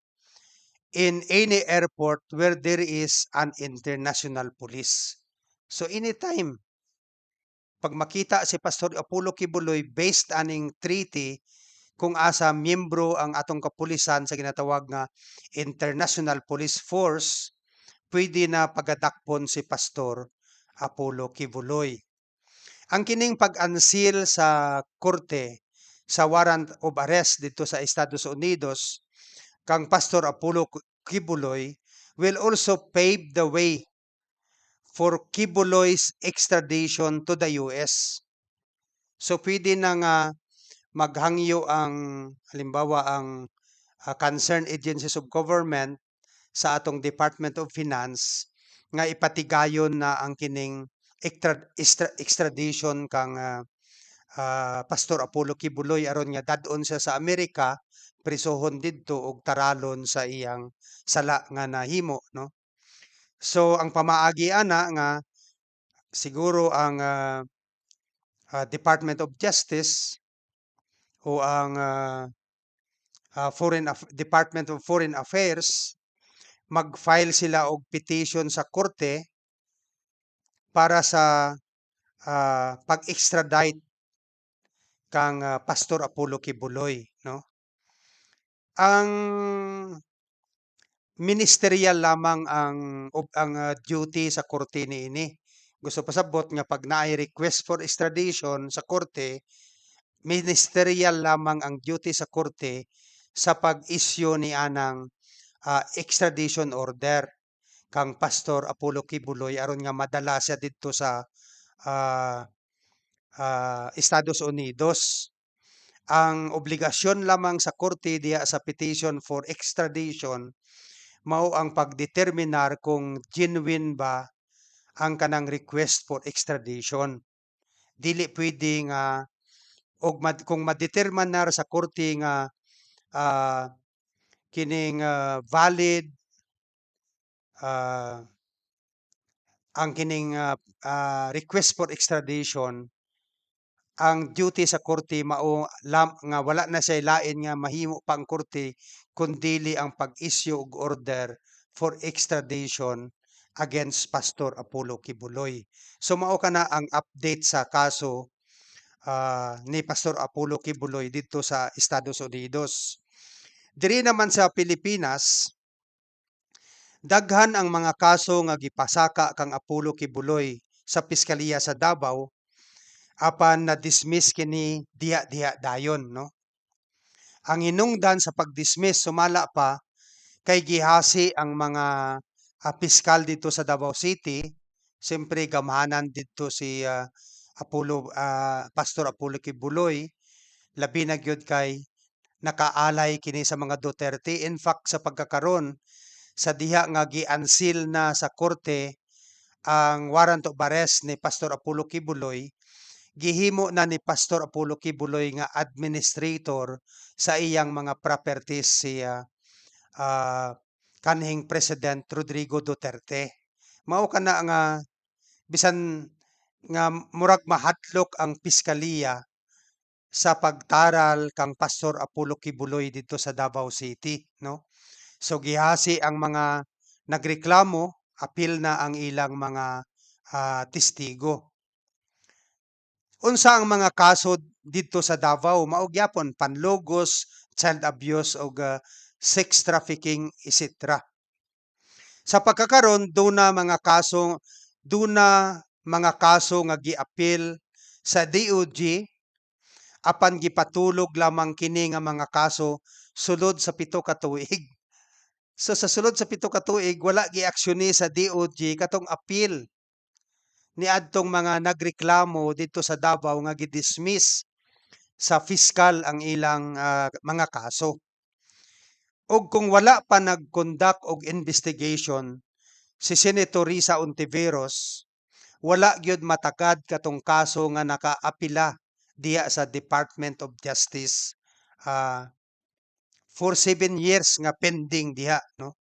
in any airport where there is an international police. So anytime pag makita si Pastor Apollo Kibuloy based aning treaty kung asa miyembro ang atong kapulisan sa ginatawag nga International Police Force, pwede na pagadakpon si Pastor Apollo Kibuloy. Ang kining pag-unseal sa korte sa warrant of arrest dito sa Estados Unidos kang Pastor Apollo Kibuloy will also pave the way for Kibuloy's extradition to the US. So pwede na nga maghangyo ang halimbawa ang concerned agencies of government sa atong Department of Finance nga ipatigayon na ang kining extradition kang Pastor Apollo Kibuloy aron nga dadon siya sa Amerika, prisohon didto og taralon sa iyang sala nga nahimo, no? So ang pamaagi ana nga siguro ang Department of Justice o ang Department of Foreign Affairs mag-file sila og petition sa korte para sa pag-extradite kang Pastor Apollo Kibuloy, no? Ang ministerial lamang ang duty sa korte niini. Gusto pasabot nga pag naay request for extradition sa korte, ministerial lamang ang duty sa korte sa pag-issue ni anang extradition order kang Pastor Apollo Kibuloy aron nga madala siya didto sa ah, Estados Unidos. Ang obligasyon lamang sa korte diya sa petition for extradition mao ang pagdeterminar kung genuine ba ang kanang request for extradition. Dili pwede nga og kung madeterminar sa korte nga ah, kining valid ah, ang kining request for extradition, ang duty sa korte mao nga wala na siya lain nga mahimo pa ang korte kundili ang pag-issue og order for extradition against Pastor Apollo Kibuloy. So mao kana ang update sa kaso ni Pastor Apollo Kibuloy dito sa Estados Unidos. Diri naman sa Pilipinas, daghan ang mga kaso nga gipasaka kang Apollo Kibuloy sa Piskaliya sa Davao apan na-dismiss kini diha dayon, no? Ang hinungdan sa pag-dismiss sumala pa kay gihasi ang mga piskal dito sa Davao City Siyempre gamhanan didto si, Pastor Apollo Kibuloy, labi na gyud kay nakaalay kini sa mga Duterte. In fact, sa pagkakaron sa diha nga gi-unseal na sa korte ang warrant of arrest ni Pastor Apollo Kibuloy, gihimo na ni Pastor Apollo Kibuloy nga administrator sa iyang mga properties si, ah, kanhing President Rodrigo Duterte. Mao kana nga bisan nga murag mahadlok ang piskalya sa pagtaral kang Pastor Apollo Kibuloy dito sa Davao City, no? So gihasi ang mga nagreklamo, apil na ang ilang mga testigo. Unsa ang mga kaso dito sa Davao? Mao gyapon panlogos, child abuse ug sex trafficking etc. Sa pagkakaron duna mga kaso nga giapil sa DOJ apan gipatulog lamang kini nga mga kaso sulod sa 7 ka tuig. So sa sulod sa 7 ka tuig wala giaksiyoni sa DOJ katong apil niadtong mga nagreklamo dito sa Davao nga gidismiss sa fiskal ang ilang mga kaso. Ug kung wala pa nag-conduct og investigation si Senator Risa Ontiveros, wala gyud matakad katong kaso nga nakaapila diha sa Department of Justice for 7 years nga pending diha, no?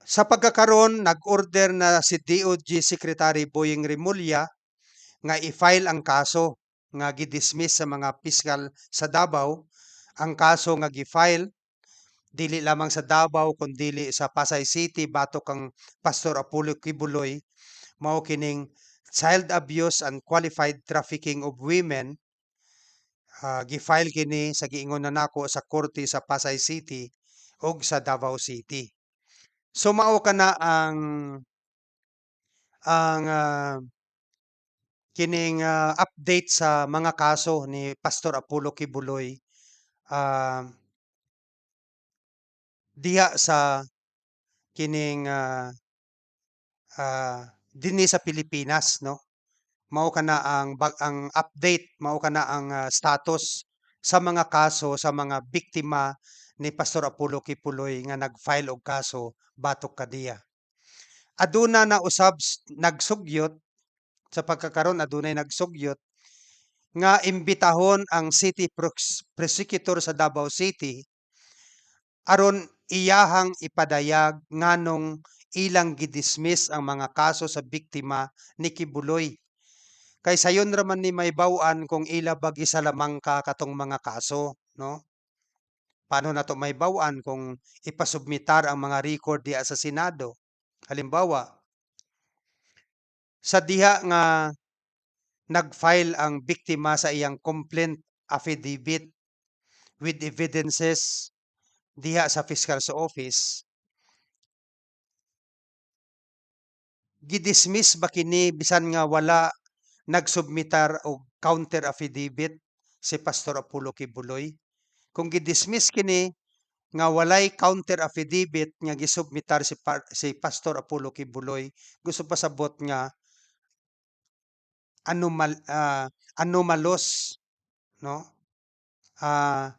Sa pagkakaron nag-order na si DOJ Secretary Boying Remulla nga i-file ang kaso nga gidismiss sa mga piskal sa Davao. Ang kaso nga gi-file dili lamang sa Davao kundi sa Pasay City batok kang Pastor Apollo Kibuloy mao kining child abuse and qualified trafficking of women. Gi-file kini sa giingon na nako sa korte sa Pasay City ug sa Davao City. So mao kana ang kining update sa mga kaso ni Pastor Apollo Kibuloy ah, diha sa kining dinhi sa Pilipinas, no? Mao kana ang update, mao kana ang status sa mga kaso sa mga biktima ni Pastor Apollo Kibuloy nga nag-file og kaso batok kadiya. Aduna na usab nagsugyot sa pagkakaron adunay nagsugyot nga imbitahon ang City Prosecutor sa Davao City aron iyahang ipadayag nganong ilang gidismiss ang mga kaso sa biktima ni Kibuloy. Kay sayon raman ni may baw-an kung ila bag isalamangka katong mga kaso, no? Paano na to may baw-an kung ipasubmitar ang mga record diha sa Senado? Halimbawa, sa diha nga nag-file ang biktima sa iyang complaint affidavit with evidences diha sa fiscal sa office, gidismiss ba kini bisan nga wala nagsubmitar og counter affidavit si Pastor Apollo Kibuloy? Kung gidismiss kini nga walay counter affidavit nga gisubmitar si Pastor Apollo Kibuloy, gusto pasabot nga anomalous, no? Ah,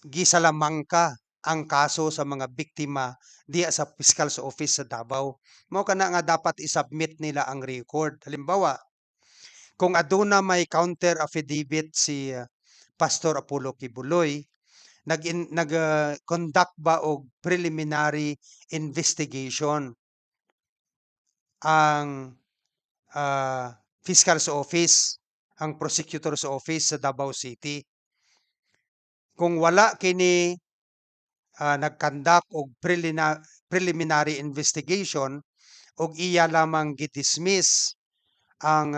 gisalamangka ang kaso sa mga biktima diya sa Fiscal sa Office sa Davao. Mao kana nga dapat isubmit nila ang record. Halimbawa, kung aduna may counter affidavit si Pastor Apollo Kibuloy, conduct ba og preliminary investigation ang Fiscal sa Office, ang Prosecutor sa Office sa Davao City. Kung wala kini nag-conduct og preliminary investigation og iya lamang gidismiss ang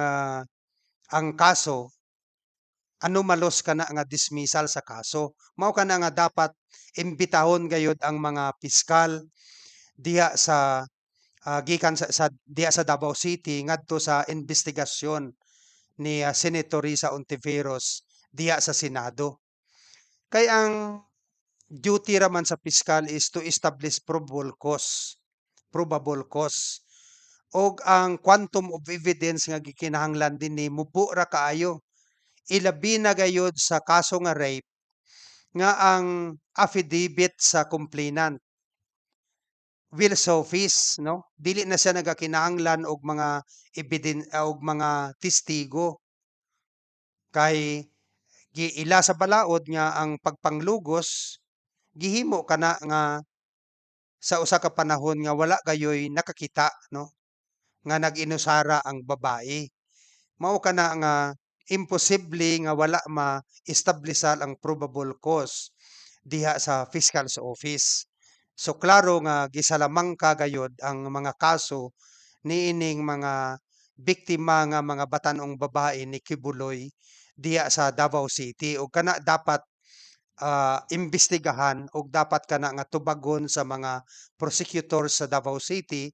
kaso, anomalous kana nga dismissal sa kaso. Mao kana nga dapat imbitahon gayud ang mga piskal diha sa gikan sa diha sa Davao City ngadto sa investigasyon ni Senator Risa Ontiveros diha sa Senado. Kay ang duty raman sa piskal is to establish probable cause. og ang quantum of evidence nga gikinahanglan dinhi mubo ra kaayo. Ilabi na gayud sa kaso nga rape nga ang affidavit sa complainant will suffice, no? Dili na siya nagakinahanglan og mga og mga testigo kay giila sa balaod nga ang pagpanglugos gihimo kana nga sa usa ka panahon nga wala gayoy nakakita, no? Nga nag-inusara ang babae. Mao kana nga imposible nga wala ma-establisan ang probable cause diha sa fiscal's office. So klaro nga gisalamangka gayud ang mga kaso niining mga biktima nga mga batan-ong babae ni Kibuloy diha sa Davao City ug kana dapat imbestigahan ug dapat kana nga tubagon sa mga prosecutor sa Davao City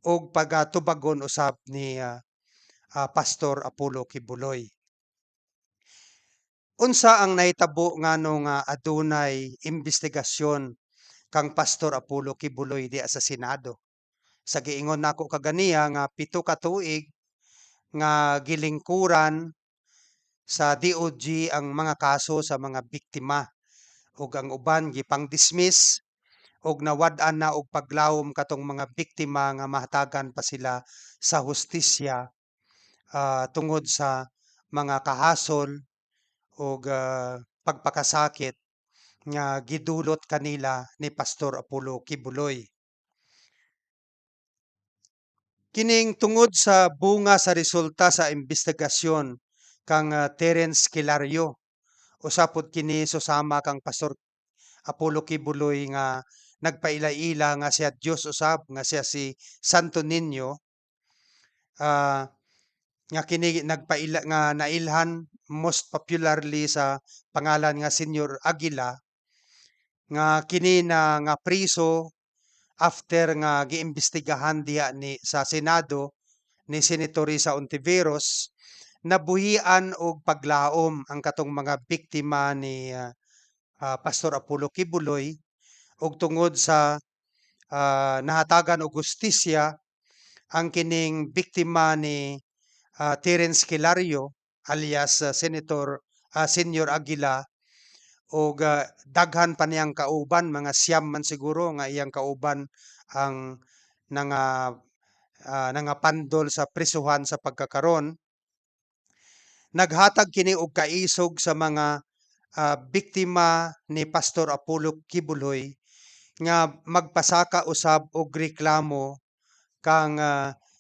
ug pagatubagon usab ni Pastor Apollo Kibuloy. Unsa ang nahitabo ngano nga adunay imbestigasyon kang Pastor Apollo Kibuloy diha sa Senado? Sa giingon nako kaganiya nga 7 ka tuig nga gilingkuran sa DOJ ang mga kaso sa mga biktima ug ang uban gipang-dismiss og nawad-an na og paglawom katong mga biktima nga mahatagan pa sila sa hustisya tungod sa mga kahasol ug pagpakasakit nga gidulot kanila ni Pastor Apollo Kibuloy. Kining tungod sa bunga sa resulta sa imbestigasyon kang Terence Kilario, usapod kini susama kang Pastor Apollo Kibuloy nga nagpaila-ila nga siya Dios usab nga siya si Santo Niño, ah, nga kini nagpaila nga nailhan most popularly sa pangalan nga Senyor Aguila nga kini na nga priso after nga giimbestigahan diha ni sa Senado ni Senator Risa Ontiveros nabuhian og paglaom ang katong mga biktima ni Pastor Apollo Kibuloy ug tungod sa nahatagan og hustisya ang kining biktima ni Terence Kilario alias Senator Senyor Aguila ug daghan pa niyang kauban mga siyam man siguro nga iyang kauban ang nanga nangapandol sa prisuhan sa pagkakaron. Naghatag kini og kaisog sa mga biktima ni Pastor Apollo Kibuloy nga magpasaka usab og reklamo kang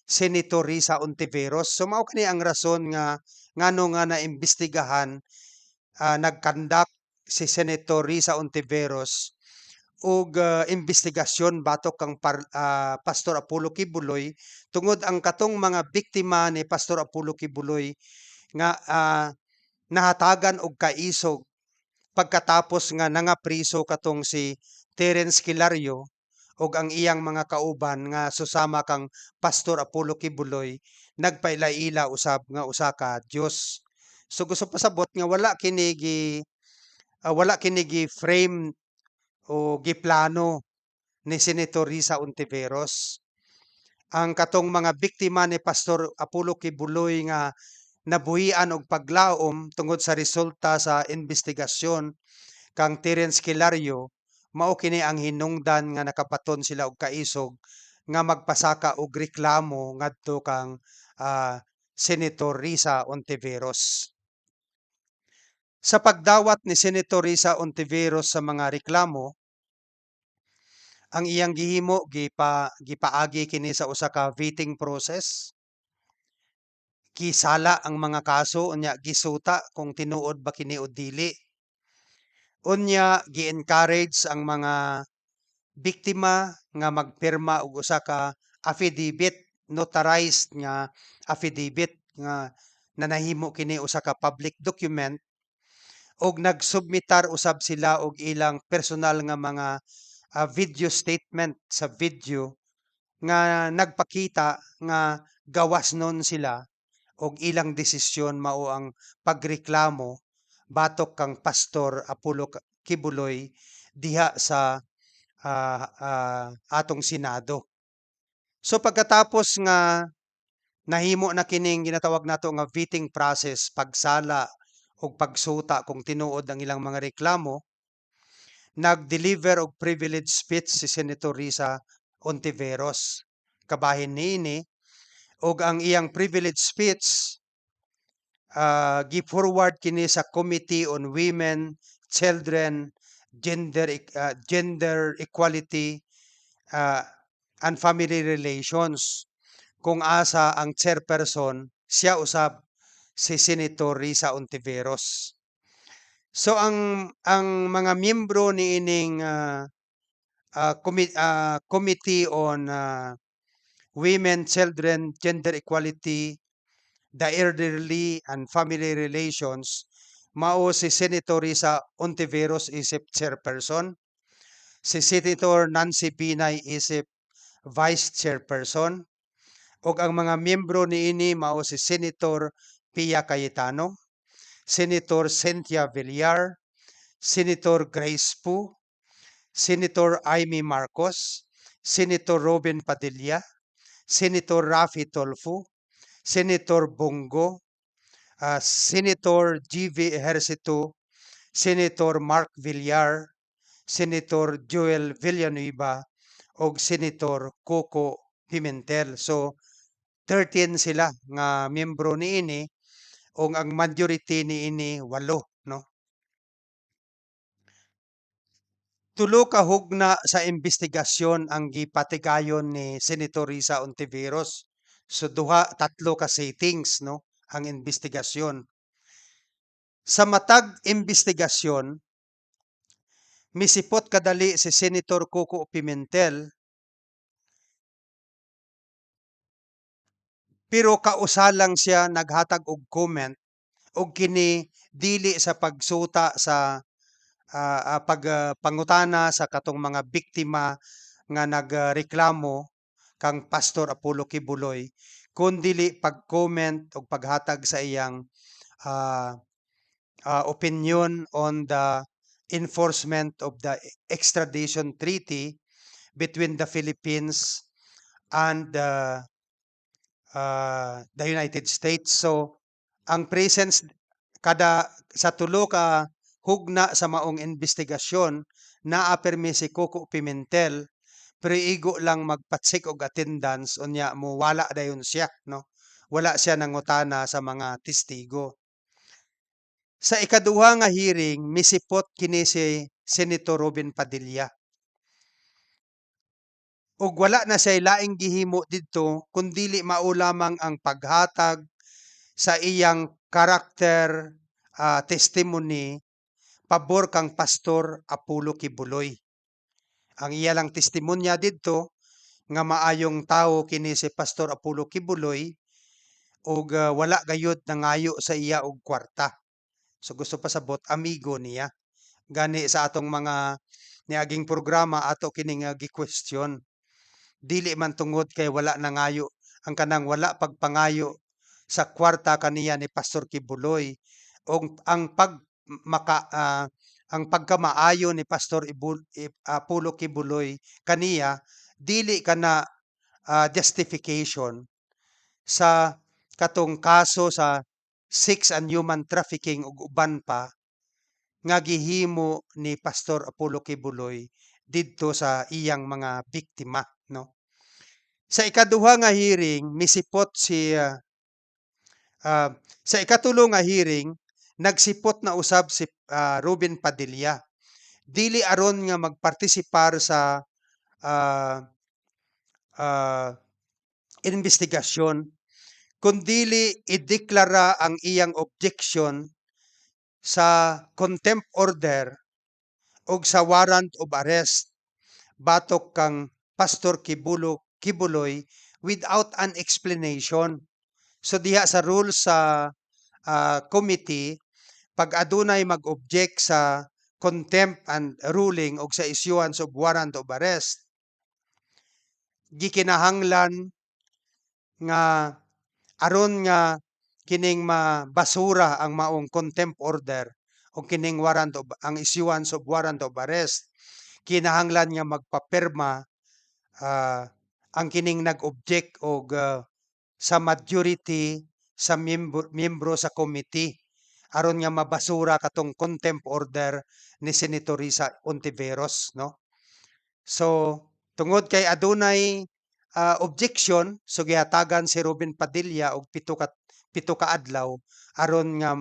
Senator Risa Ontiveros. So mao kani ang rason nga ngano nga naimbestigahan nagkandak si Senator Risa Ontiveros og imbestigasyon batok kang Pastor Apollo Kibuloy tungod ang katong mga biktima ni Pastor Apollo Kibuloy nga nahatagan og kaisog pagkatapos nga nangapriso katong si Terence Kilario ug ang iyang mga kauban nga susama kang Pastor Apollo Kibuloy nagpaila-ila usab nga usa ka Dios. So gusto pasabot nga wala kini gi-frame o giplano ni Senator Risa Ontiveros. Ang katong mga biktima ni Pastor Apollo Kibuloy nga nabuhian og paglaom tungod sa resulta sa investigasyon kang Terence Kilario mao kini ang hinungdan nga nakapaton sila og kaisog nga magpasaka og reklamo ngadto kang Senator Risa Ontiveros. Sa pagdawat ni Senator Risa Ontiveros sa mga reklamo, ang iyang gihimo gipaagi kini sa usa ka vetting process. Gisala ang mga kaso unya gisuta kung tinuod ba kini o dili. Unya gi-encourage ang mga biktima nga magpirma og usa ka affidavit, notarized nga affidavit nga nanahimo kini usa ka public document og nagsubmitar usab sila og ilang personal nga mga video statement sa video nga nagpakita nga gawas nun sila og ilang desisyon mao ang pagreklamo batok kang Pastor Apollo Kibuloy diha sa atong Senado. So pagkatapos nga nahimo na kining ginatawag nato nga vetting process, pagsala o pagsuta kung tinuod ang ilang mga reklamo, nag-deliver og privilege speech si Senator Risa Ontiveros. Kabahin niini og ang iyang privilege speech gi-forward kini sa Committee on Women, Children, Gender Equality uh, and Family Relations, kung asa ang chairperson siya usab si Senator Risa Ontiveros. So ang mga miyembro niining Committee on Women, Children, Gender Equality, the Elderly and Family Relations, mao si Senator Risa Ontiveros isip chairperson, si Senator Nancy Binay isip vice chairperson, ug ang mga miyembro niini mao si Senator Pia Cayetano, Senator Cynthia Villar, Senator Grace Pu, Senator Amy Marcos, Senator Robin Padilla, Senator Rafi Tolfo, Senator Bongo, Senator G.V. Ejercito, Senator Mark Villar, Senator Joel Villanueva, o Senator Coco Pimentel. So 13 sila nga miyembro niini ug ang majority niini 8, no? Tulo ka hugna sa imbestigasyon ang gipatigayon ni Senator Risa Ontiveros. So tatlo ka settings, no, ang imbestigasyon. Sa matag imbestigasyon, misipot kadali si Senator Coco Pimentel, pero kausalang siya naghatag og comment og kini dili sa pagsuta sa pangutana sa katong mga biktima nga nagreklamo kang Pastor Apollo Kibuloy, kundili pag-comment o paghatag sa iyang ah, opinion on the enforcement of the extradition treaty between the Philippines and the United States. So, ang presence kada sa tulo ka hugna sa maong investigasyon naa permi si Coco Pimentel, pero igo lang magpatsik og attendance unya mo wala dayon siya, no? Wala siya nangutana sa mga testigo. Sa ikaduha nga hearing misipot kini si Senator Robin Padilla. Ug wala na siya laing gihimo didto kundili mao lamang ang paghatag sa iyang karakter testimony pabor kang Pastor Apollo Kibuloy. Ang iya lang testimonya didto nga maayong tawo kini si Pastor Apollo Kibuloy ug wala gayud nangayo sa iya og kwarta. So gusto pa sabot amigo niya. Gani sa atong mga niaging programa ato kining gi-question. Dili man tungod kay wala nangayo ang kanang wala pagpangayo sa kwarta kaniya ni Pastor Kibuloy o ang ang pagkamaayo ni Pastor Apollo Kibuloy kaniya dili kana justification sa katong kaso sa sex and human trafficking ug uban pa nga gihimo ni Pastor Apollo Kibuloy didto sa iyang mga biktima, no? Sa ikaduha nga hearing misipot si sa ikatulo nga hearing nagsipot na usab si Ruben Padilla. Dili aron nga magpartisipar sa ah, ah, investigasyon kundili ideklara ang iyang objection sa contempt order og sa warrant of arrest batok kang Pastor Kibuloy without an explanation. So diha sa rules sa committee, pag adunay mag-object sa contempt and ruling og sa issuance of warrant of arrest, gikinahanglan nga aron nga kining mabasura ang maong contempt order o kining warrant of ang issuance of warrant of arrest, kinahanglan nga magpapirma ang kining nag-object og sa majority sa miyembro sa committee aron nga mabasura katong contempt order ni Senator Risa Ontiveros, no? So, tungod kay adunay objection, so gihatagan si Robin Padilla og pito ka adlaw aron nga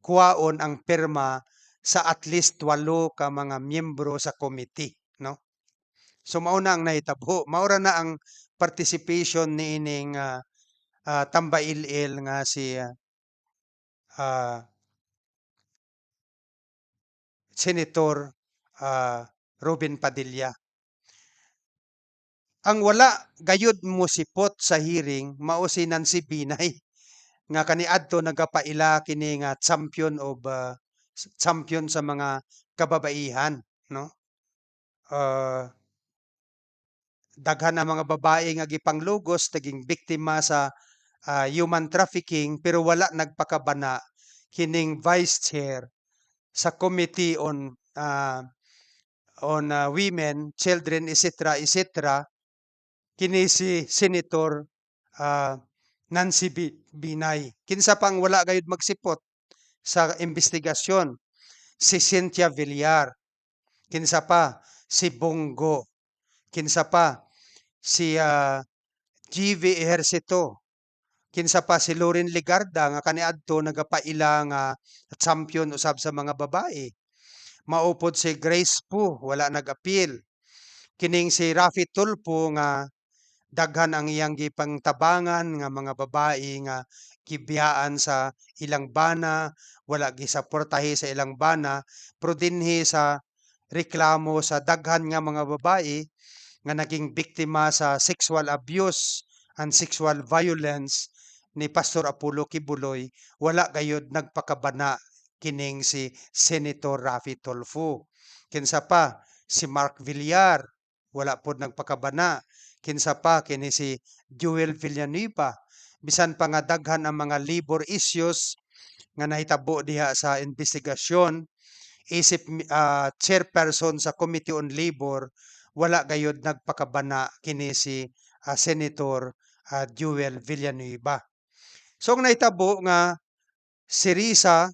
kuhaon ang pirma sa at least 8 ka mga miyembro sa committee, no? So mao na ang nahitabo. Maura na ang participation niining tambailil nga si ah, Senator Robin Padilla. Ang wala gayud mo sipot sa hearing mao si Nancy Binay nga kaniadto nagapaila kini nga champion sa mga kababaihan, no? Ah, daghan ang mga babae nga gipanglugos naging biktima sa human trafficking pero wala nagpakabana kining vice chair sa Committee on Women, Children, etc. Kini si Senator ah, Nancy Binay. Kinsa pang wala gayud magsipot sa investigasyon, si Cynthia Villar. Kinsa pa si Bongo. Kinsa pa si GV Ejercito. Kinsa pa si Lauren Ligarda nga kaniadto nagapaila nga champion usab sa mga babae. Maupod si Grace Pu, wala nag-appeal. Kining si Rafi Tulfo nga daghan ang iyang gipangtabangan nga mga babae nga gibiyaan sa ilang bana, wala gisaportahi sa ilang bana, pero dinhi sa reklamo sa daghan nga mga babae nga naging biktima sa sexual abuse and sexual violence ni Pastor Apollo Kibuloy, wala gayud nagpakabana kining si Senator Rafi Tulfo. Kinsa pa si Mark Villar, wala pod nagpakabana. Kinsa pa kini si Joel Villanueva. Bisan pa nga daghan ang mga labor issues nga nahitabo diha sa investigasyon, isip chairperson sa Committee on Labor, wala gayud nagpakabana kini si Senator Joel Villanueva. So ang nahitabo nga si Risa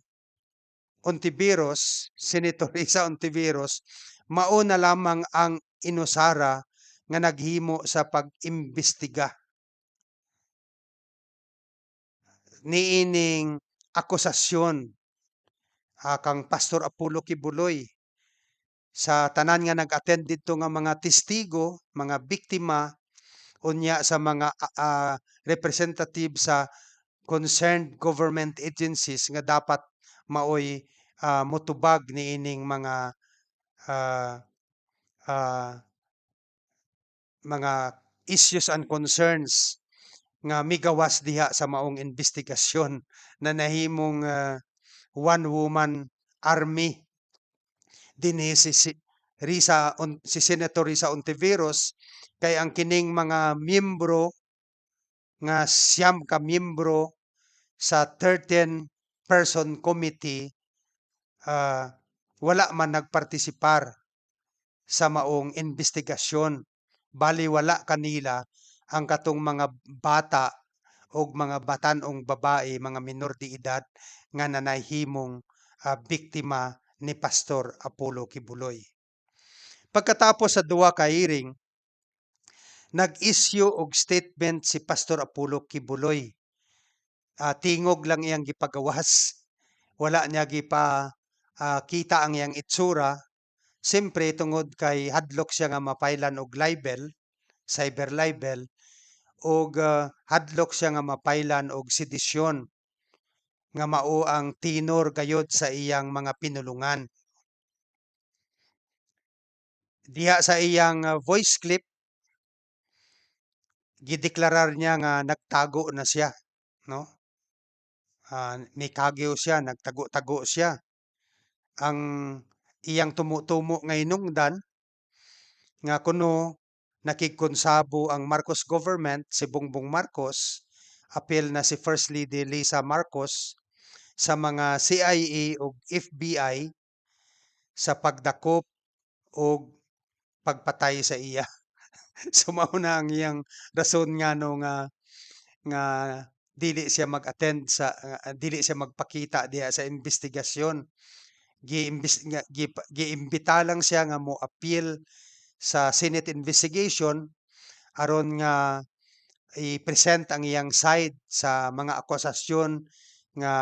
Ontiveros, Senator Risa Ontiveros, mao na lamang ang inusara nga naghimo sa pag-imbestiga niining akusasyon kang Pastor Apollo Kibuloy sa tanan nga nag-attend dito nga mga testigo, mga biktima unya sa mga representative sa concerned government agencies nga dapat maoy motubag niining ah, ah, mga issues and concerns nga migawas diha sa maong investigasyon na nahimong one woman army dinhi si Senator Risa Ontiveros kay ang kining mga miyembro nga siyam ka miyembro sa 13-person committee wala man nagpartisipar sa maong investigasyon. Bali wala kanila ang katong mga bata o mga batanong babae, mga minor de edad nga nanahimong biktima ni Pastor Apollo Kibuloy. Pagkatapos sa duwa ka hearing, nag-issue og statement si Pastor Apollo Kibuloy. Tingog lang iyang gipagawas. Wala niya kita ang iyang itsura. Siyempre, tungod kay hadlok siya nga mapailan og libel, cyber libel, og hadlok siya nga mapailan og sedisyon nga mao ang tinor gayod sa iyang mga pinulungan. Diha sa iyang voice clip, gideklarar niya nga nagtago na siya, no? May kagyo siya, nagtago-tago siya. Ang iyang tumutumo nga hinungdan nga kuno nakigkonsabo ang Marcos government, si Bongbong Marcos, apil na si First Lady Lisa Marcos sa mga CIA o FBI sa pagdakop o pagpatay sa iya. So mao na ang iyang rason ngano nga dili siya mag-attend sa dili siya magpakita diha sa investigasyon. Giimbita lang siya nga mo-appeal sa Senate investigation aron nga i-present ang iyang side sa mga akusasyon nga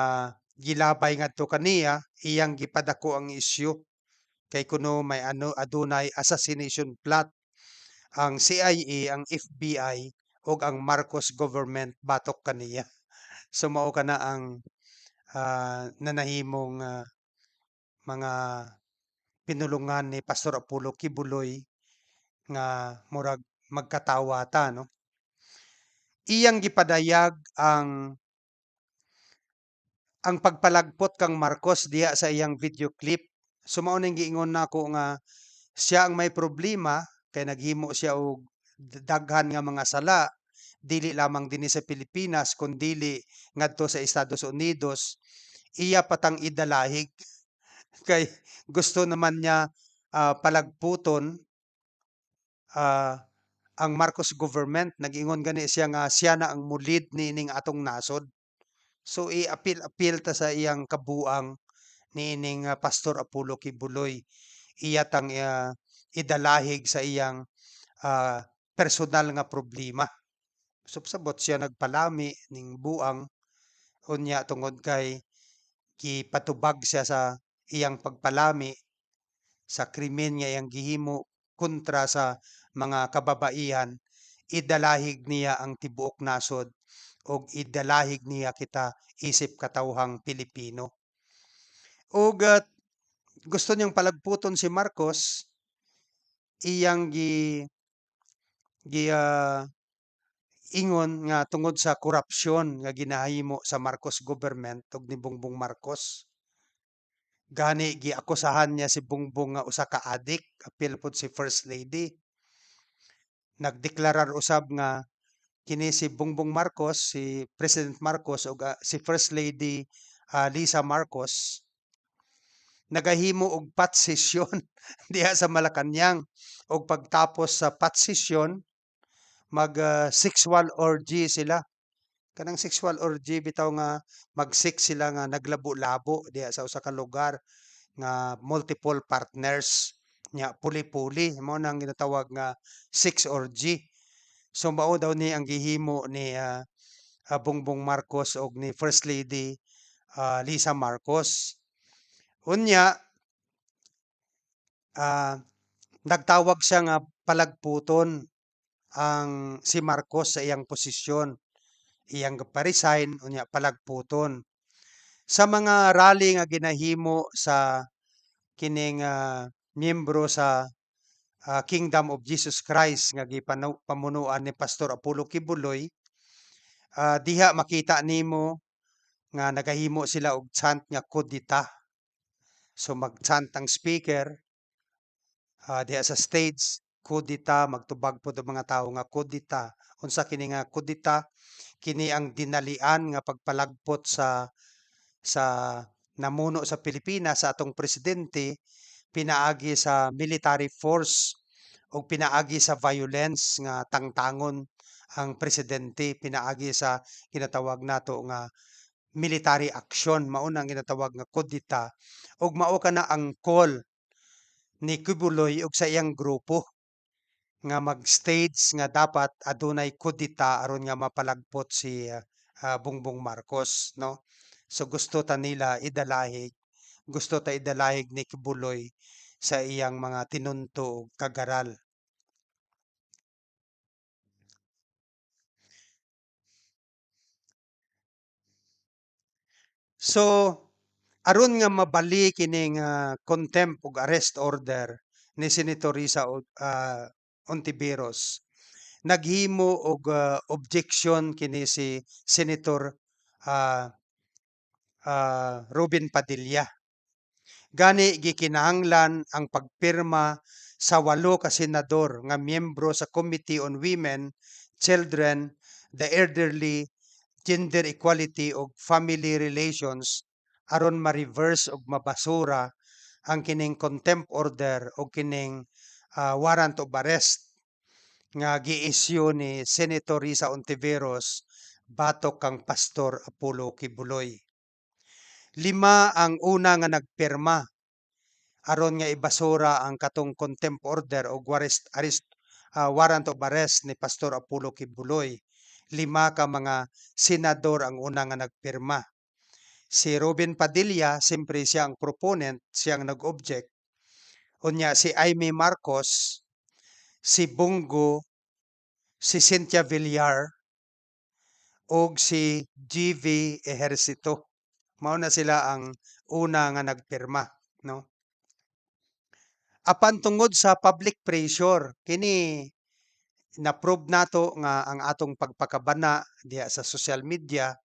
gilabay ngadto kaniya. Iyang gipadako ang isyu kay kuno may adunay assassination plot ang CIA, ang FBI ug ang Marcos government batok kaniya. So mao kana ang nanahimong mga pinulungan ni Pastor Apollo Kibuloy nga murag magkatawa ta, no? Iyang gipadayag ang pagpalagpot kang Marcos diha sa iyang video clip. So mao ning giingon nako nga siya ang may problema kay naghimo siya og daghan nga mga sala dili lamang dinhi sa Pilipinas kundili ngadto sa Estados Unidos. Iya patang idalahig kay gusto naman niya palagputon ang Marcos government. Nag-ingon gani siya nga siya na ang mulid niining atong nasod. So i-appeal ta sa iyang kabuang niining Pastor Apollo Kibuloy. Iya tang idalahig sa iyang personal nga problema. Subsabot siya nagpalami ning buang unya tungod kay gipatubag siya sa iyang pagpalami sa krimen nga iyang gihimo kontra sa mga kababaihan. Idalahig niya ang tibuok nasod ug idalahig niya kita isip katawhang Pilipino. Ug gusto niyang palagputon si Marcos. Iyang gi ingon nga tungod sa korupsyon nga ginahimo sa Marcos government ug ni Bongbong Marcos. Gani giakusahan niya si Bongbong nga usa ka adik, apil pod si First Lady. Nagdeklarar usab nga kini si Bongbong Marcos, si President Marcos ug si First Lady Lisa Marcos nagahimo og patsisyon diha sa Malacañang ug pagtapos sa patsisyon mag sexual orgy sila. Kanang sexual orgy bitaw nga mag-sex sila nga naglabo-labo diha sa usa ka lugar nga multiple partners nya puli-puli mao nang ginatawag nga sex orgy. So mao daw ni ang gihimo ni Bongbong Marcos ug ni First Lady Lisa Marcos. Unya nagtawag siya nga palagputon ang si Marcos sa iyang posisyon. Iyang pa-resign unya palagputon. Sa mga rally nga ginahimo sa kining miyembro sa Kingdom of Jesus Christ nga pamunuan ni Pastor Apollo Kibuloy, diha makita nimo nga nagahimo sila og chant nga kudita. So mag-chant ang speaker diha sa stage, kudita, magtubag pod ang mga tawo nga kudita. Unsa kini nga kudita? Kini ang dinalian nga pagpalagpot sa namuno sa Pilipinas sa atong presidente pinaagi sa military force o pinaagi sa violence nga tangtangon ang presidente, pinaagi sa ginatawag nato nga military action. Mao na ang ginatawag nga kudita ug mao kana ang call ni Kibuloy ug sa iyang grupo nga mag-stage nga dapat adunay kudita aron nga mapalagpot si Bongbong Marcos, no? So gusto ta nila idalahig, gusto ta idalahig ni Kibuloy sa iyang mga tinunto ug kagaral. So aron nga mabali kining contempt ug arrest order ni Senator Risa Ontiveros, naghimo og objection kini si Senator ah, Robin Padilla. Gani gikinahanglan ang pagpirma sa 8 ka senador nga miyembro sa Committee on Women, Children, the Elderly, Gender Equality ug Family Relations aron ma-reverse ug mabasura ang kining contempt order o kining warrant of arrest nga giisyu ni Senator Risa Ontiveros batok kang Pastor Apollo Kibuloy. 5 ang una nga nagpirma aron nga ibasura ang katong contempt order o warrant of arrest ni Pastor Apollo Kibuloy. 5 ka mga senador ang una nga nagpirma. Si Robin Padilla, siyempre siya ang proponent, siyang nag-object. Unya si Aimee Marcos, si Bongo, si Cynthia Villar, og si GV Ejercito. Mao na sila ang una nga nagpirma, no? Apan tungod sa public pressure, kini na-prove nato nga ang atong pagpakabana diha sa social media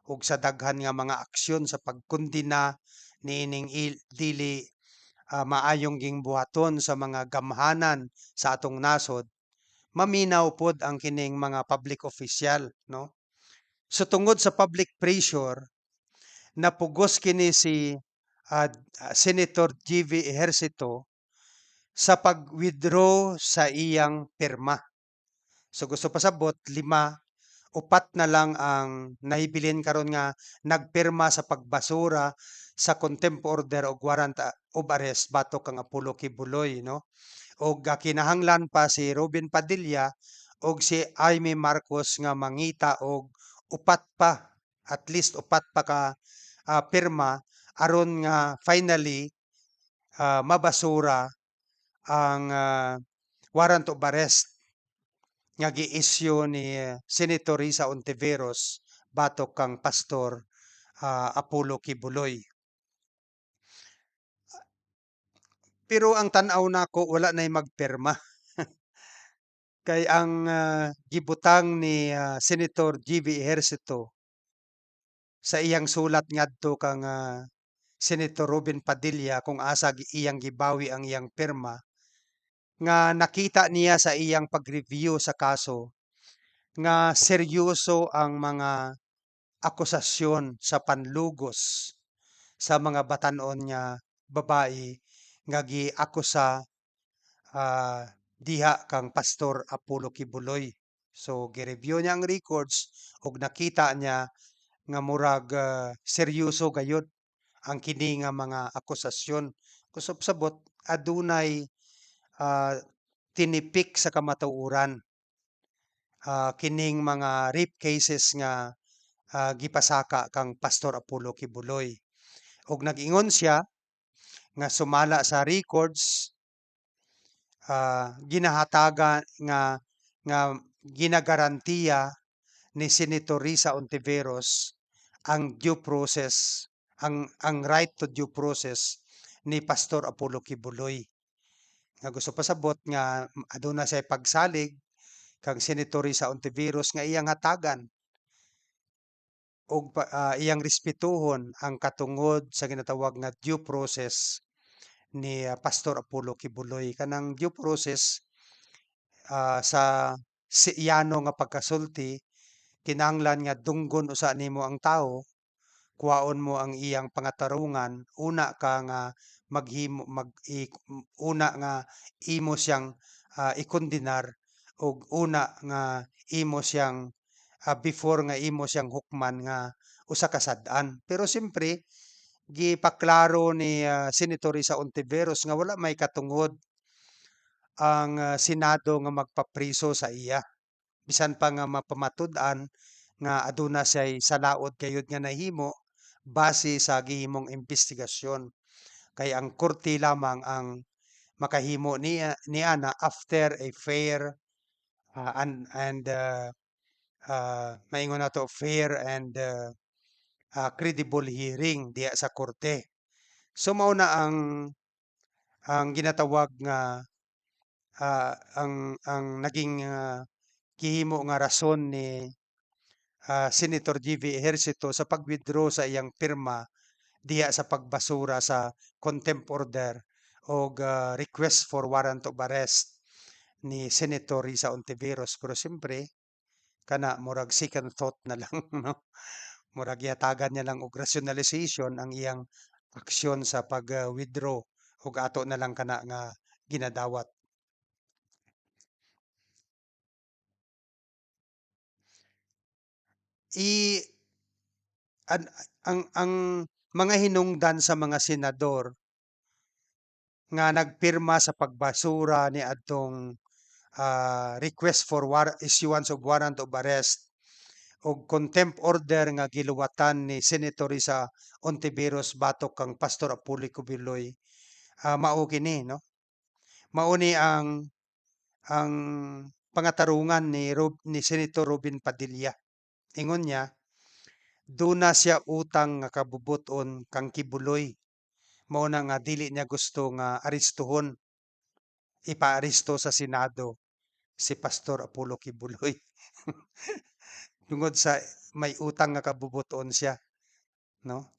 ug sa daghan nga mga aksyon sa pagkondina niining dili maayong gingbuhaton sa mga gamhanan sa atong nasod, maminaw pod ang kining mga public official, no? So tungod sa public pressure, napugos kini si ah, Senator GV Ejercito sa pag-withdraw sa iyang pirma. So gusto pasabot, 5, 4 na lang ang nahibilin karon nga nagpirma sa pagbasura sa contempt order o warrant of arrest batok kang Apollo Kibuloy, no? Og kinahanglan pa si Robin Padilla og si Aimee Marcos nga mangita og upat pa, at least upat pa ka pirma aron nga finally mabasura ang warrant of arrest nga gi-issue ni Senator Risa Ontiveros batok kang Pastor Apollo Kibuloy. Pero ang tan-aw nako wala nay magpirma. Kay ang gibutang ni Senator GB Ejercito sa iyang sulat ngadto kang Senator Robin Padilla kung asa iyang gibawi ang iyang pirma nga nakita niya sa iyang pag-review sa kaso nga seryoso ang mga akusasyon sa panlugos sa mga batan-on nga babae nga giakusa ah, diha kang Pastor Apollo Kibuloy. So gi-review niya ang records ug nakita niya nga murag seryoso gayud ang kini nga mga akusasyon. Kusog sabot adunay ah, tinipik sa kamatuoran kining mga rape cases nga gipasaka kang Pastor Apollo Kibuloy. Og nag-ingon siya nga sumala sa records ginahatagan nga ginagarantiya ni Senator Risa Ontiveros ang due process, ang right to due process ni Pastor Apollo Kibuloy. Nga gusto pasabot nga aduna say pagsalig kang Senator Risa Ontiveros nga iyang hatagan og iyang respetuhon ang katungod sa ginatawag nga due process ni Pastor Apollo Kibuloy. Kanang due process sa siyano nga pagkasulti, kinahanglan nga dunggon usa nimo ang tawo, kuhaon mo ang iyang pangatarungan, una ka nga maghimo una nga imo siyang ikondenar og una nga imo siyang before nga imo siyang hukman nga usa ka sad-an. Pero siyempre gipaklaro ni Senator Risa Ontiveros nga wala may katungod ang Senado nga magpapriso sa iya. Bisan pa nga mapamatud-an nga aduna siya'y salaod gayud nga nahimo base sa gihimong investigasyon. Kay ang korte lamang ang makahimo niana after a fair and maingon nato fair and credible hearing diya sa korte. So mao na ang ginatawag nga ang naging gihimo nga rason ni Senator GV Ejercito sa pag-withdraw sa iyang pirma diya sa pagbasura sa contempt order o request for warrant of arrest ni Senator Risa Ontiveros. Pero siyempre, kana murag second thought na lang, no? Murag yatagan niya lang og rationalization ang iyang aksyon sa pag-withdraw ug ato na lang kana nga ginadawat. i an ang mga hinungdan sa mga senador nga nagpirma sa pagbasura niadtong, request for issuance of warrant of arrest og contempt order nga giluwatan ni Senator Risa Ontiveros batok kang Pastor Apollo Kibuloy, mao kini 'no. Mao ni ang pangatarungan ni Senator Robin Padilla. Ingon niya, "Duna siya utang nga kabubuton kang Kibuloy, mao na nga dili niya gusto nga arestuhon, ipaaresto sa Senado si Pastor Apollo Kibuloy." Tungod sa may utang nga kabubuton siya, 'no.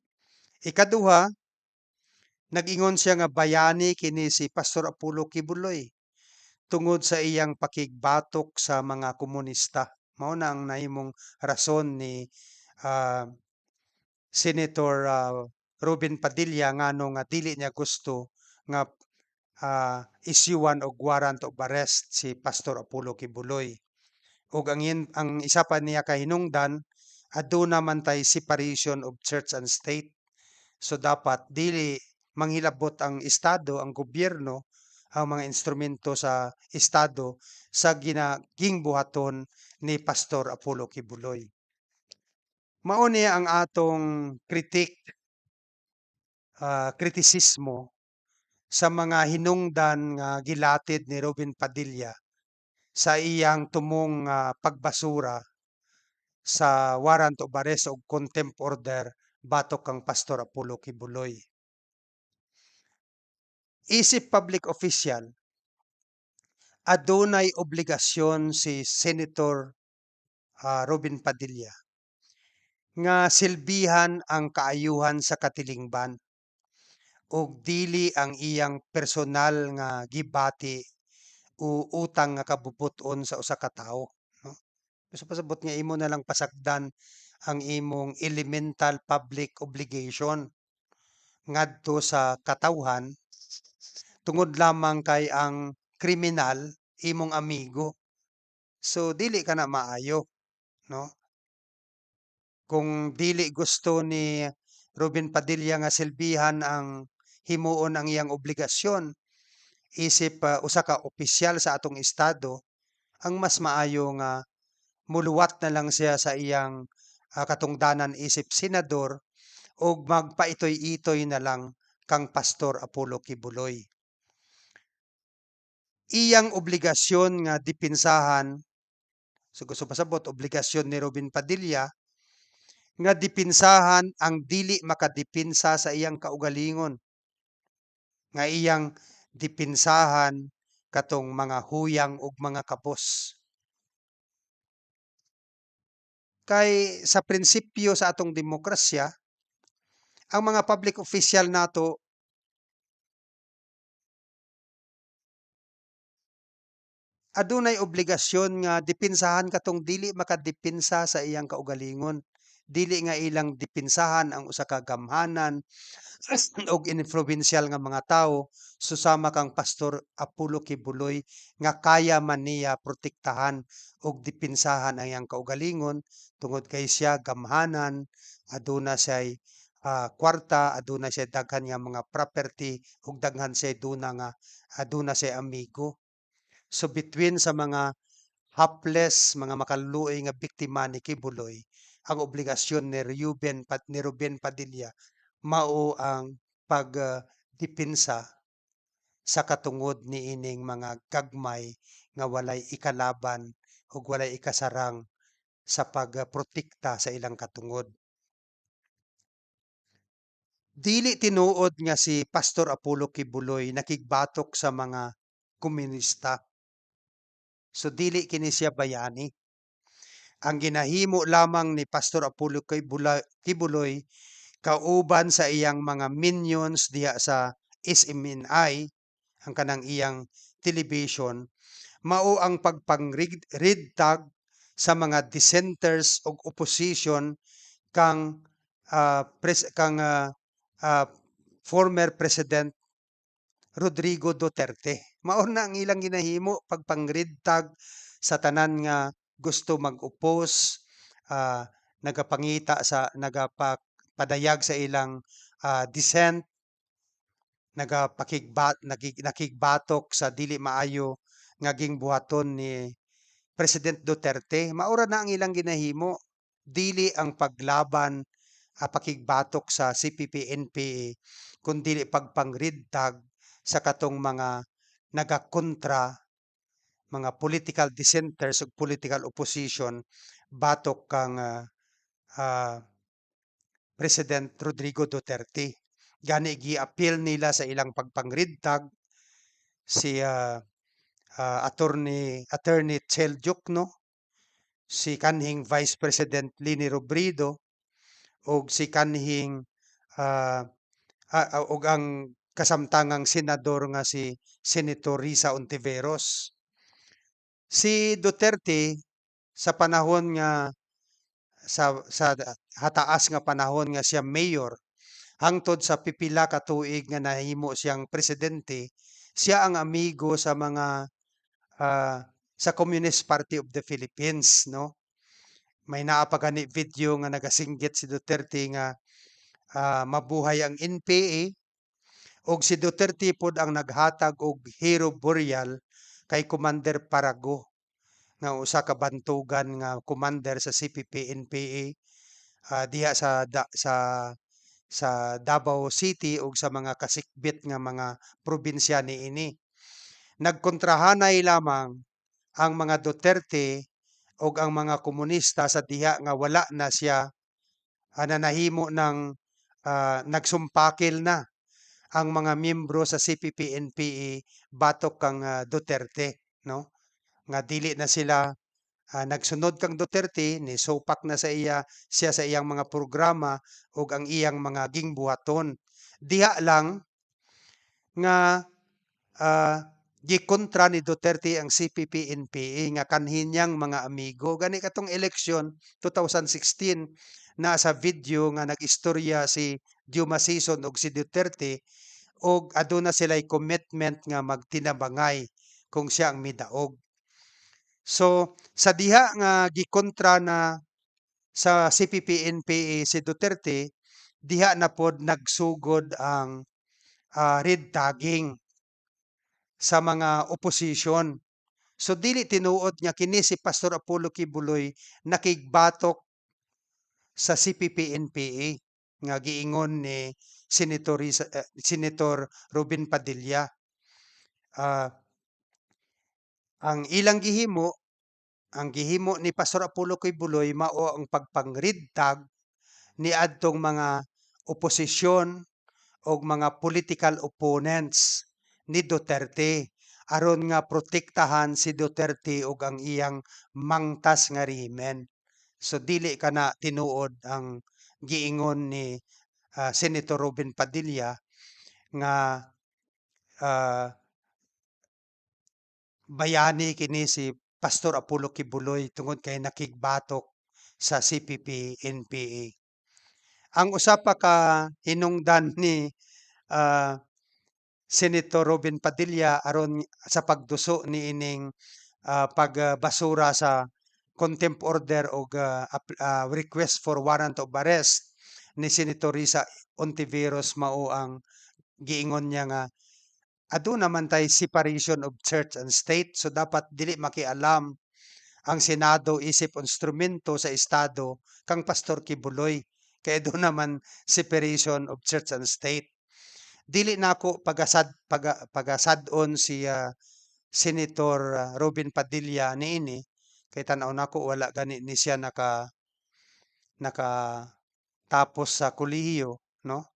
Ikaduha, nag-ingon siya nga bayani kini si Pastor Apollo Kibuloy tungod sa iyang pakigbatok sa mga komunista. Mao na ang nahimong rason ni, ah, Senator, Robin Padilla ngano nga dili niya gusto nga, isyuan og warrant of arrest si Pastor Apollo Kibuloy. Ug ang isa pa niya ka hinungdan, aduna man tay separation of church and state. So dapat dili manghilabot ang estado, ang gobyerno, ang mga instrumento sa estado sa gingbuhaton ni Pastor Apollo Kibuloy. Mao ni ang atong kritisismo sa mga hinungdan nga gilatid ni Robin Padilla sa iyang tumong pagbasura sa warrant of arrest o contempt order batok kang Pastor Apollo Kibuloy. Isip public official, adunay obligasyon si Senator, Robin Padilla nga silbihan ang kaayuhan sa katilingban ug dili ang iyang personal nga gibati o utang nga kabubuton sa usa ka tawo, no. So pasabot nga imo na lang pasagdan ang imong elemental public obligation ngadto sa katawhan tungod lamang kay ang kriminal imong amigo. So dili ka na maayo, no. Kung dili gusto ni Robin Padilla nga silbihan ang himuon ang iyang obligasyon isip, usa ka opisyal sa atong estado, ang mas maayo nga muluwat na lang siya sa iyang, katungdanan isip senador ug magpaitoy-itoy na lang kang Pastor Apollo Kibuloy. Iyang obligasyon nga depensahan, so gusto pasabot obligasyon ni Robin Padilla nga depensahan ang dili makadepensa sa iyang kaugalingon, nga iyang depensahan katong mga huyang ug mga kabos. Kay sa prinsipyo sa atong demokrasya, ang mga public official nato adunay obligasyon nga depensahan katong dili makadepensa sa iyang kaugalingon. Dili nga ilang depensahan ang usa ka gamhanan og influensyal nga mga tawo susama kang Pastor Apollo Kibuloy nga kaya man niya protektahan og depensahan ang iyang kaugalingon tungod kay siya gamhanan, aduna siya'y, kwarta, aduna siya'y daghan nga mga property ug daghan siya'y duna nga aduna siya'y amigo. So between sa mga hapless, mga makaluluoy nga biktima ni Kibuloy, ang obligasyon ni Ruben Padilla mao ang pagdepensa sa katungod niining mga gagmay nga walay ikalaban ug walay ikasarang sa pagprotekta sa ilang katungod. Dili tinuod nga si Pastor Apollo Kibuloy nakigbatok sa mga komunista. So dili kini siya bayani. Ang ginahimo lamang ni Pastor Apollo Kibuloy kauban sa iyang mga minions diha sa SMNI, ang kanang iyang television, mao ang pagpangrid tag sa mga dissenters ug opposition kang ah, former President Rodrigo Duterte. Mao na ang ilang ginahimo pagpangrid tag sa tanan nga gusto mag-oppose, nagapadayag sa ilang dissent, nakigbatok sa dili maayo nga gingbuhaton ni President Duterte. Maura na ang ilang ginahimo, dili ang paglaban, pakigbatok sa CPP-NPA, kundi pagpangridtag sa katong mga nagakontra, mga political dissenters ug political opposition batok kang ah, President Rodrigo Duterte. Gani gi-appeal nila sa ilang pagpangridtag si Attorney Chel Diokno, si kanhing Vice President Lini Robredo, ug si kanhing ah, ug ang kasamtangang senador nga si Senator Risa Ontiveros. Si Duterte sa panahon nga sa hataas nga panahon nga siya mayor, hangtod sa pipila ka tuig nga nahimo siyang presidente, siya ang amigo sa mga sa Communist Party of the Philippines, no? May naa pa gani video nga nagasinggit si Duterte nga mabuhay ang NPA, ug si Duterte pod ang naghatag og hero burial kay Commander Parago nga usa ka bantugan nga commander sa CPP-NPA diha sa Davao City ug sa mga kasikbit nga mga probinsya niini. Nagkontrahanay lamang ang mga Duterte ug ang mga komunista sa diha nga wala na siya na nahimo ng nagsumpakil na ang mga miyembro sa CPP-NPA batok kang Duterte, no? Nga dili na sila nagsunod kang Duterte, ni sopak na siya sa iyang mga programa ug ang iyang mga gingbuhaton. Diha lang nga gikontra ni Duterte ang CPP-NPA nga kanhin niyang mga amigo. Gani katong eleksyon 2016 na sa video nga nagistorya si Diuma Sison ug si Duterte ug aduna sila'y commitment nga magtinabangay kung siya ang midaog. So sa diha nga gikontra na sa CPP-NPA si Duterte, diha na pod nagsugod ang red tagging sa mga opposition. So dili tinuod nga kini si Pastor Apollo Kibuloy nakigbatok sa CPP-NPA nga giingon ni Senator Robin Padilla. Ang ilang ang gihimo ni Pastor Apollo Kibuloy mao ang pagpangridtag ni adtong mga oposisyon o mga political opponents ni Duterte aron nga protektahan si Duterte ug ang iyang mangtas nga rehimen. So dili kana tinuod ang giingon ni Senator Robin Padilla nga bayani kini si Pastor Apollo Kibuloy tungod kay nakigbatok sa CPP-NPA. Ang usa pa ka hinungdan ni Senator Robin Padilla aron sa pagduso niining pagbasura sa contempt order o request for warrant of arrest ni Senator Risa Ontiveros mao ang giingon niya nga aduna man tay separation of church and state, so dapat dili makialam ang Senado isip instrumento sa Estado kang Pastor Kibuloy kay aduna man separation of church and state. Dili nako pagasadon si Senator Robin Padilla niini kay tan-aw nako wala gani ni siya nakatapos sa kolehiyo, no?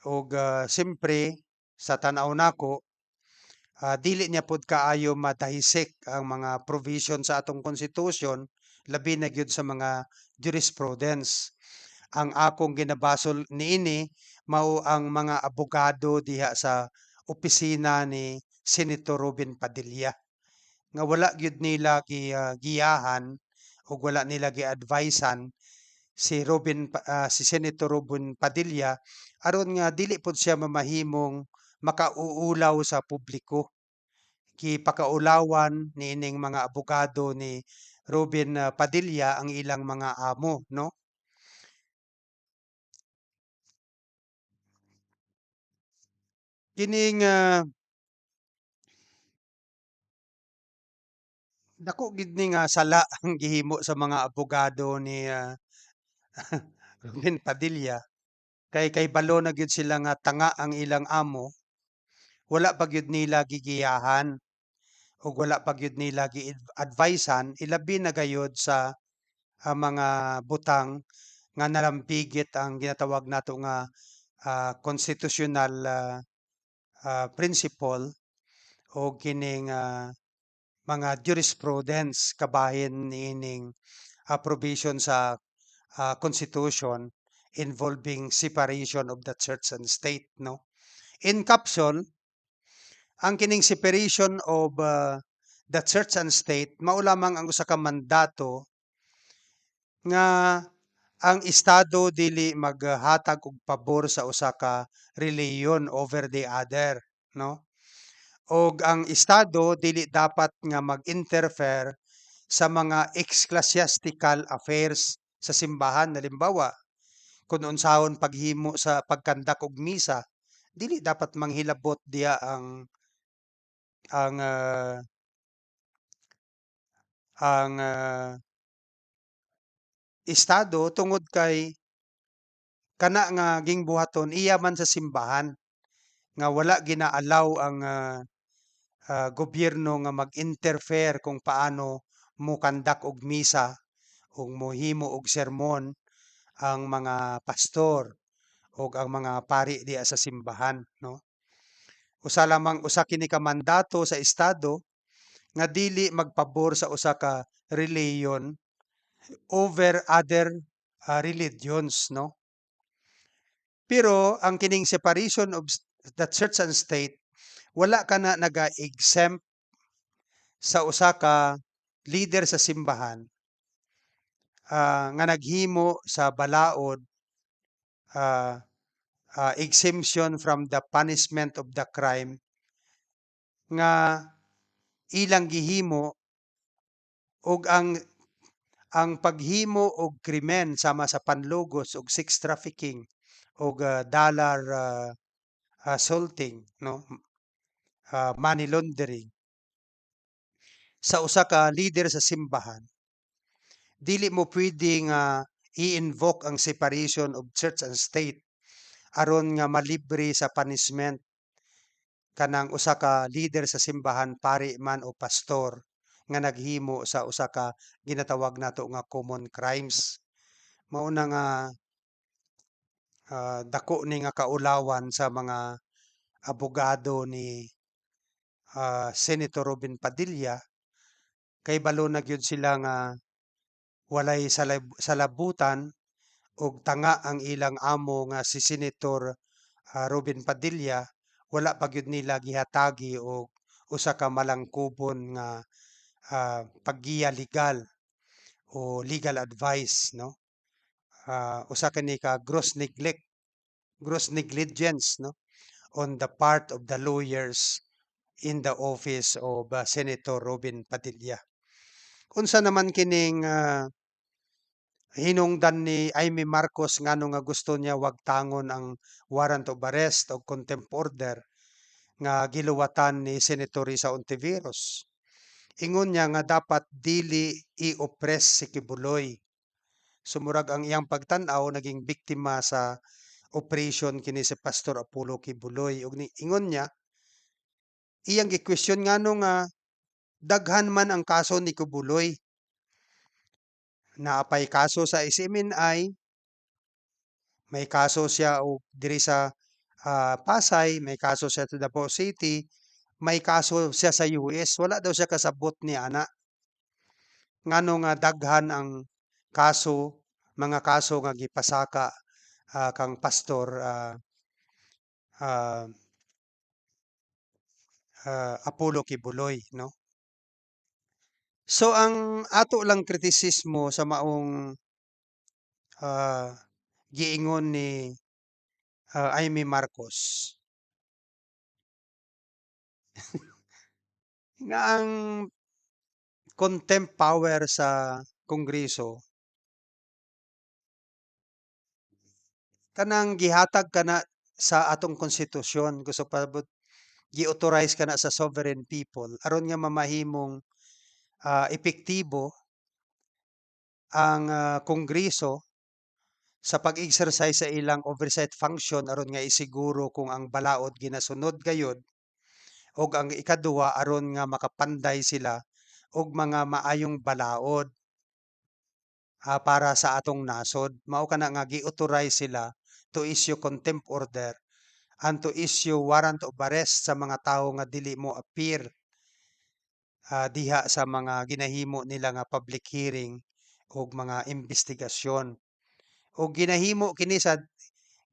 Ug siyempre sa tan-aw nako dili niya pod kaayo madahisik ang mga provision sa atong konstitusyon labi na gyud sa mga jurisprudence. Ang akong ginabasol niini mao ang mga abogado diha sa opisina ni Senator Robin Padilla nga wala gyud nila giyahan o wala nila gi-advisean si Senator Robin Padilla aron nga dili pod siya mamahimong makauulaw sa publiko. Gipakaulawan niining mga abogado ni Robin Padilla ang ilang mga amo, no? Kining dako gid ni nga sala ang gihimo sa mga abogado ni Robin Padilla. Kay balo na gyud sila nga tanga ang ilang amo, wala pa gyud nila gigiyahan o wala pa gyud nila gi-advisean ilabi na gayud sa mga butang nga nalambigit ang ginatawag nato nga constitutional principle o kining mga jurisprudence kabahin niining provision sa constitution involving separation of the church and state, no? In caption, ang kining separation of the church and state mao lamang ang usa ka mandato nga ang estado dili maghatag og pabor sa usa ka relihiyon over the other, no? Og ang estado dili dapat nga mag-interfere sa mga ecclesiastical affairs sa simbahan. Halimbawa, kung unsahon paghimo sa pagkandak og misa, dili dapat manghilabot diya ang ang estado tungod kay kana nga gingbuhaton iya man sa simbahan nga wala gina-allow ang gobyerno nga mag-interfere kung paano mokandak og misa ug mohimo og sermon ang mga pastor ug ang mga pari diya sa simbahan, no? Usa kini ka mandato sa estado nga dili magpabor sa usa ka relihiyon over other religions, no? Pero ang kining separation of the church and state wala ka na naga-exempt sa usa ka leader sa simbahan nga naghimo sa balaod ah, exemption from the punishment of the crime nga ilang gihimo og ang paghimo og krimen sama sa panlugos og sex trafficking og dollar assaulting, no? Money laundering sa usa ka leader sa simbahan, dili mo pwedeng i-invoke ang separation of church and state aron nga malibre sa punishment kanang usa ka leader sa simbahan, pari man o pastor nga naghimo sa usa ka ginatawag nato nga common crimes. Mao na nga dako ni nga kaulawan sa mga abogado ni Senator Robin Padilla kay balo na gyud sila nga walay salabutan ug tanga ang ilang amo nga si Senator Robin Padilla, wala pa gyud nila gihatagi og usa ka malangkubon nga paggiya legal o legal advice, no? Usa kini ka gross negligence, no, on the part of the lawyers in the office of Senator Robin Padilla. Unsa naman kining hinungdan ni Amy Marcos ngano nga gusto niya wag tangon ang warrant of arrest o contempt order nga giluwatan ni Senator Risa Ontiveros. Ingon niya nga dapat dili i-oppress si Kibuloy. Sumurag ang iyang pagtan-aw naging biktima sa operation kini si Pastor Apollo Kibuloy ug ingon niya iyang gi-question ngano nga daghan man ang kaso ni Kibuloy. Naapay kaso sa SMNI, may kaso siya og diri sa Pasay, may kaso siya sa Davao City, may kaso siya sa US. Wala daw siya kasabot ni ana. Ngano nga daghan ang kaso, mga kaso nga gipasaka kang pastor ah, Apollo Kibuloy, no? So ang ato lang kritisismo sa maong ah, giingon ni Amy Marcos nga ang contempt power sa Kongreso, kanang gihatag kana sa atong konstitusyon gusto pasabot gi-authorize kana sa sovereign people aron nga mamahimong epektibo ang Kongreso sa pag-exercise sa ilang oversight function aron nga isiguro kung ang balaod ginasunod gayud ug ang ikaduha aron nga makapanday sila og mga maayong balaod para sa atong nasod. Mao kana nga gi-authorize sila to issue contempt order and to issue warrant of arrest sa mga tawo nga dili mo appear diha sa mga ginahimo nila nga public hearing ug mga investigasyon. Ug ginahimo kini sa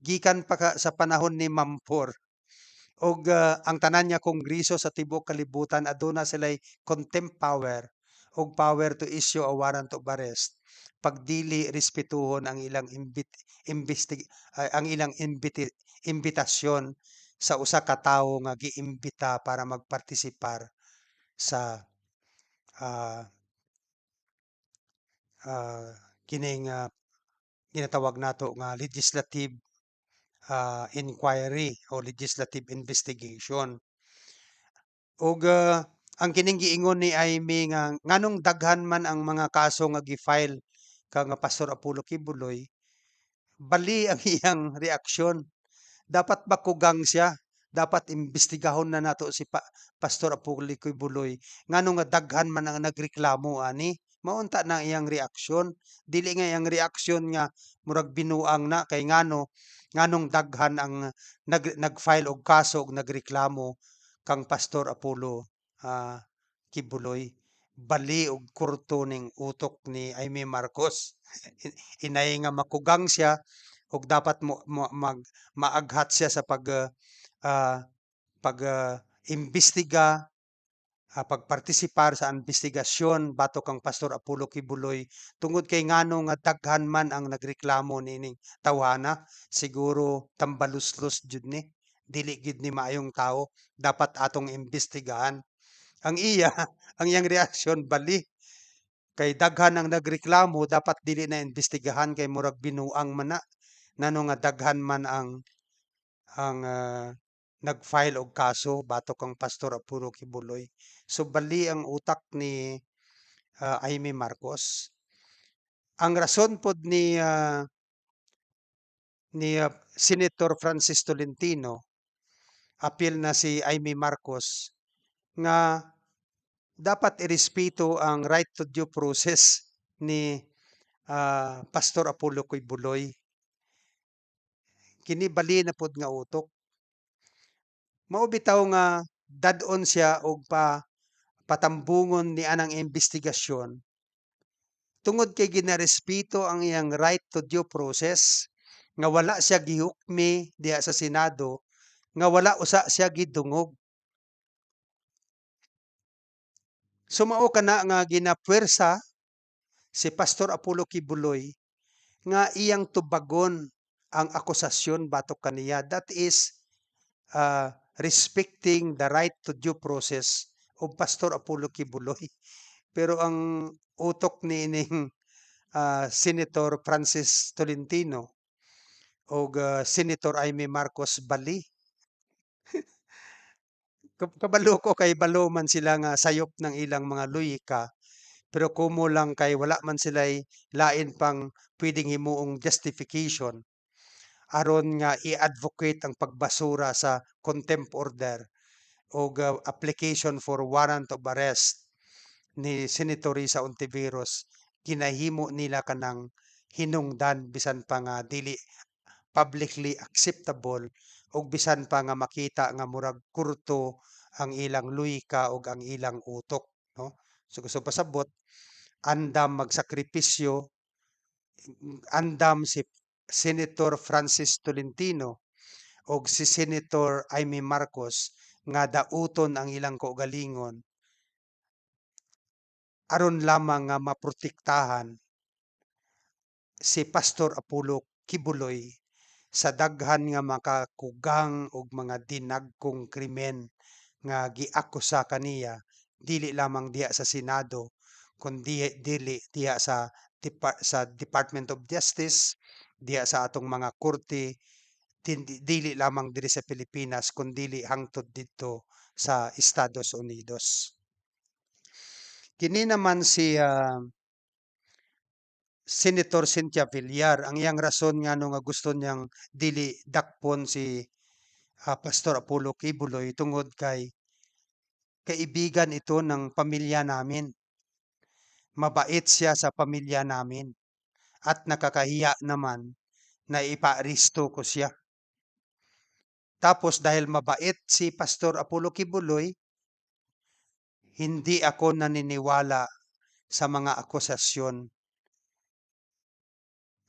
gikan pa sa panahon ni Mampor. Og ang tanan niya kongreso sa tibuok kalibutan aduna sila'y contempt power og power to issue a warrant of arrest pag dili respetuhon ang ilang ang ilang imbitasyon sa usa ka tawo nga giimbita para magpartisipar sa ah, ah, kining ginatawag nato nga legislative inquiry o legislative investigation. Ug ang kining giingon ni Amy nga nganong daghan man ang mga kaso nga gi-file kang Pastor Apollo Kibuloy, bali ang iyang reaksyon. Dapat bakugang siya. Dapat imbestigahon na nato si Pastor Apollo Kibuloy nganong nga daghan man ang nagreklamo ani. Maunta na iyang reaksyon. Dili nga iyang reaksyon nga murag binuang na kay nganong daghan ang nag-file og kaso og nagreklamo kang Pastor Apollo Kibuloy. Bali og kurto ning utok ni Aimee Marcos. Inay nga makugang siya og dapat maaghat siya sa pag imbestiga pagpartisipar sa investigasyon batok kang Pastor Apollo Kibuloy tungod kay ngano nga daghan man ang nagreklamo nining tawhana siguro tambaluslos jud ni dili gid ni maayong tao dapat atong imbestigahan ang iya ang iyang reaksyon bali kay daghan ang nagreklamo dapat dili na imbestigahan kay murag binuang man na ngano nga daghan man ang nag-file og kaso batok kang Pastor Apollo Kibuloy. So bali ang utak ni Aimee Marcos. Ang rason pod ni Senator Francis Tolentino apil na si Aimee Marcos nga dapat irespeto ang right to due process ni Pastor Apollo Kibuloy. Kini bali na pod nga utok. Mao bitaw nga dad-on siya og patambungon ni anang investigasyon tungod kay ginarespeto ang iyang right to due process nga wala siya gihukmi diha sa Senado nga wala usa siya gidungog. Sumao kana nga ginapuwersa si Pastor Apollo Kibuloy nga iyang tubagon ang akusasyon batok kaniya. That is respecting the right to due process of Pastor Apollo Kibuloy. Pero ang utok ni ining Senator Francis Tolentino o Senator Aimee Marcos bali. Kabalo ko kay balo man sila nga sayop ng ilang mga luyika pero kumo lang kay wala man sila'y lain pang pwedeng himuong justification aron nga i-advocate ang pagbasura sa contempt order o application for warrant of arrest ni Senator Risa Ontiveros. Ginahimo nila kanang hinungdan bisan pa nga dili publicly acceptable ug bisan pa nga makita nga murag kurto ang ilang luyika ug ang ilang utok, no? So gusto pasabot andam magsakripisyo, andam si Senator Francis Tolentino ug si Senator Aimee Marcos nga dauton ang ilang kaugalingon aron lamang nga maprotektahan si Pastor Apollo Kibuloy sa daghan nga makakugang og mga dinagkong krimen nga giakusa kaniya dili lamang diha sa Senado kundi dili diha sa Department of Justice, diha sa atong mga korte, dili lamang diri sa Pilipinas kundili hangtod didto sa Estados Unidos. Kini naman si Senator Cynthia Villar, ang iyang rason ngano nga gusto niyang dili dakpon si Pastor Apollo Kibuloy tungod kay kaibigan ito ng pamilya namin. Mabait siya sa pamilya namin at nakakahiya naman na ipaaresto ko siya. Tapos dahil mabait si Pastor Apollo Kibuloy, hindi ako naniniwala sa mga akusasyon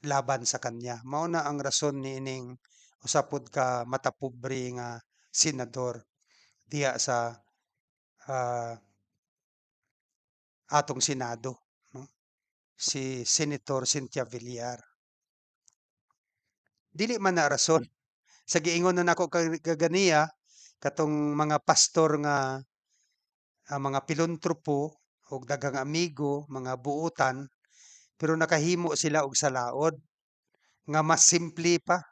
laban sa kanya. Mao na ang rason niining usapod ka matapobre nga senador diha sa ah, atong Senado, no? Si Senator Cynthia Villar. Dili man na rason. Sa giingon na nako kaganiya katong mga pastor nga mga pilontropo og daghang amigo, mga buotan, pero nakahimo sila og salaod nga mas simple pa,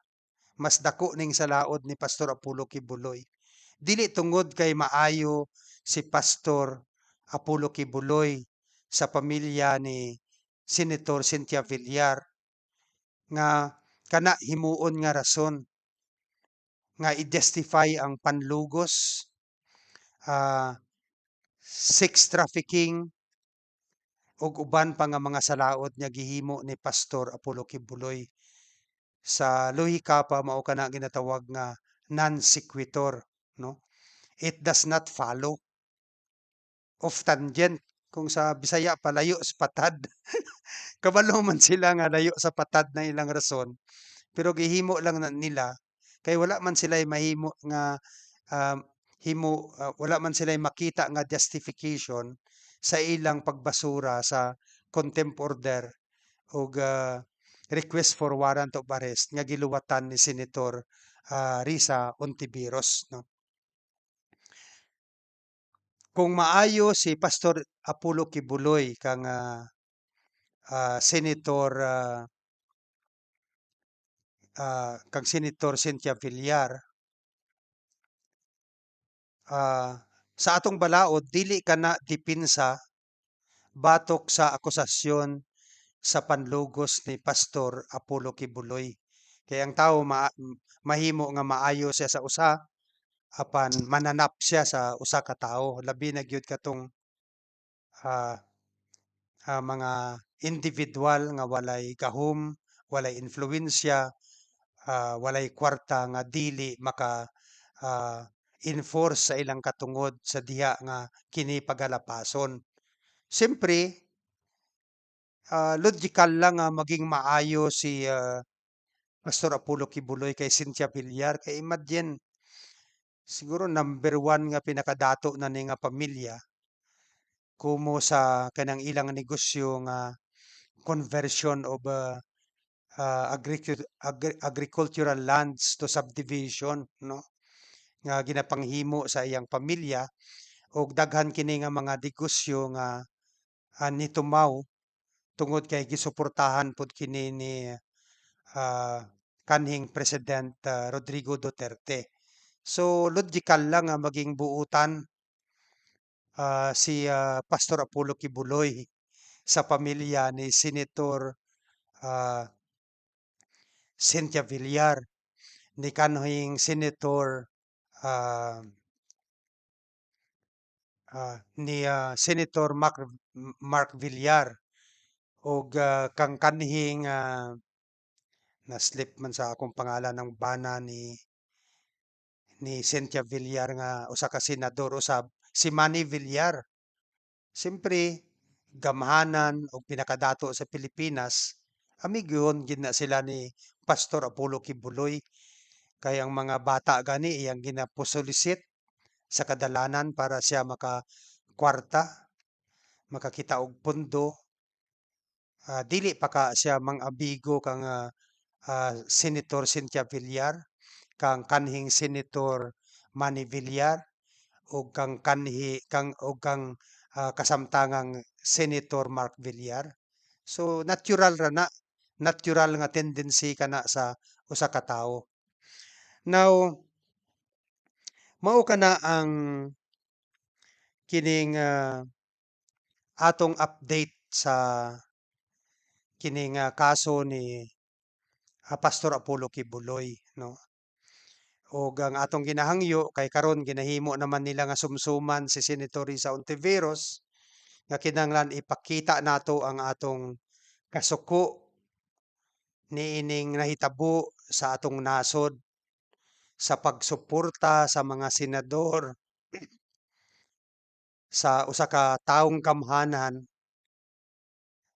mas dako ning salaod ni Pastor Apollo Kibuloy. Dili tungod kay maayo si Pastor Apollo Kibuloy sa pamilya ni Senator Cynthia Villar nga kana himuon nga rason nga i-justify ang panlugos, ah, sex trafficking ug uban pa nga mga salaod nga gihimo ni Pastor Apollo Kibuloy. Sa lohika pa mao kana ginatawag nga non sequitur, no? It does not follow. Of tangent, kung sa Bisaya palayo sa patad. Kabalo man sila nga layo sa patad na ilang rason, pero gihimo lang na nila kay wala man sila'y mahimo nga wala man sila'y makita nga justification sa ilang pagbasura sa contempt order ug request for warrant of arrest nga giluwatan ni Senator Risa Ontiveros, no? Kung maayo si Pastor Apollo Kibuloy kang Senator kang Senator Cynthia Villar, sa atong balaod dili kana dipinsa batok sa akusasyon sa panlugos ni Pastor Apollo Kibuloy. Kaya ang tao mahimo nga maayo siya sa usa apan mananap siya sa usa ka tawo labi na gyud katong ah, mga individual nga walay gahom, walay influensya, walay kwarta nga dili maka enforce sa ilang katungod sa diha nga kini pagalapason. Siyempre, logical lang nga maging maayo si Pastor Apollo Kibuloy kay Cynthia Villar kay imagine siguro number one nga pinakadato na ni nga pamilya kumo sa kanang ilang negosyo nga conversion of agricultural lands to subdivision, no? Nga ginapanghimo sa iyang pamilya og daghan kini nga mga negosyo nga nitumaw tungod kay gisuportahan pod kini ni ah, kanhing President Rodrigo Duterte. So logical lang nga maging buutan si Pastor Apollo Kibuloy sa pamilya ni Senator ah, Cynthia Villar, ni kanhing Senator ah, ni Senator Mark Villar ug kang kanhing na-slip man sa akong pangalan ng bana ni Cynthia Villar nga usa ka senador usab si Manny Villar. Siyempre gamhanan og pinakadato sa Pilipinas amigon gid na sila ni Pastor Apollo Kibuloy kay ang mga bata gani iyang ginapusulisit sa kadalanan para siya kwarta, makakita og pondo. Dili pa ka siya mang-abigo kang Senator Cynthia Villar, kang kanhing Senator Manny Villar, o kang kasamtangang Senator Mark Villar. So natural nga tendency kana sa usa ka tawo. Now, mao kana ang kining atong update sa kining kaso ni Pastor Apollo Kibuloy, no? Ug ang atong ginahangyo kay karon ginahimo naman nila nga sumsuman si Senator Risa Ontiveros nga kinahanglan ipakita nato ang atong kasuko niining nahitabo sa atong nasod sa pagsuporta sa mga senador sa usa ka tawong kamhanan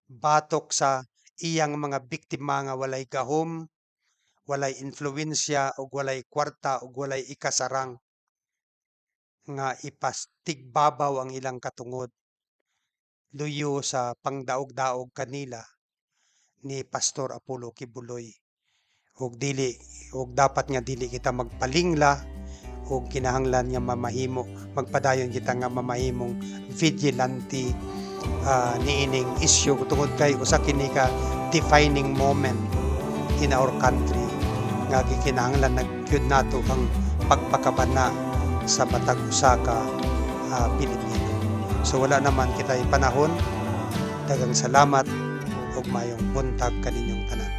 batok sa iyang mga biktima nga walay gahom, walay influensya ug walay kwarta ug walay ikasarang nga ipastigbabaw ang ilang katungod luyo sa pangdaog-daog kanila ni Pastor Apollo Kibuloy. Ug dapat nga dili kita magpalingla ug kinahanglan nga magpadayon kita nga mamahimong vigilante niining issue tungod kay usa kini ka defining moment in our country nga gikinahanglan nagyud nato ang pagpakabana sa matag usa ka Pilipino. So wala naman kitay panahon. Daghang salamat ug mayong buntag kaninyong tanan.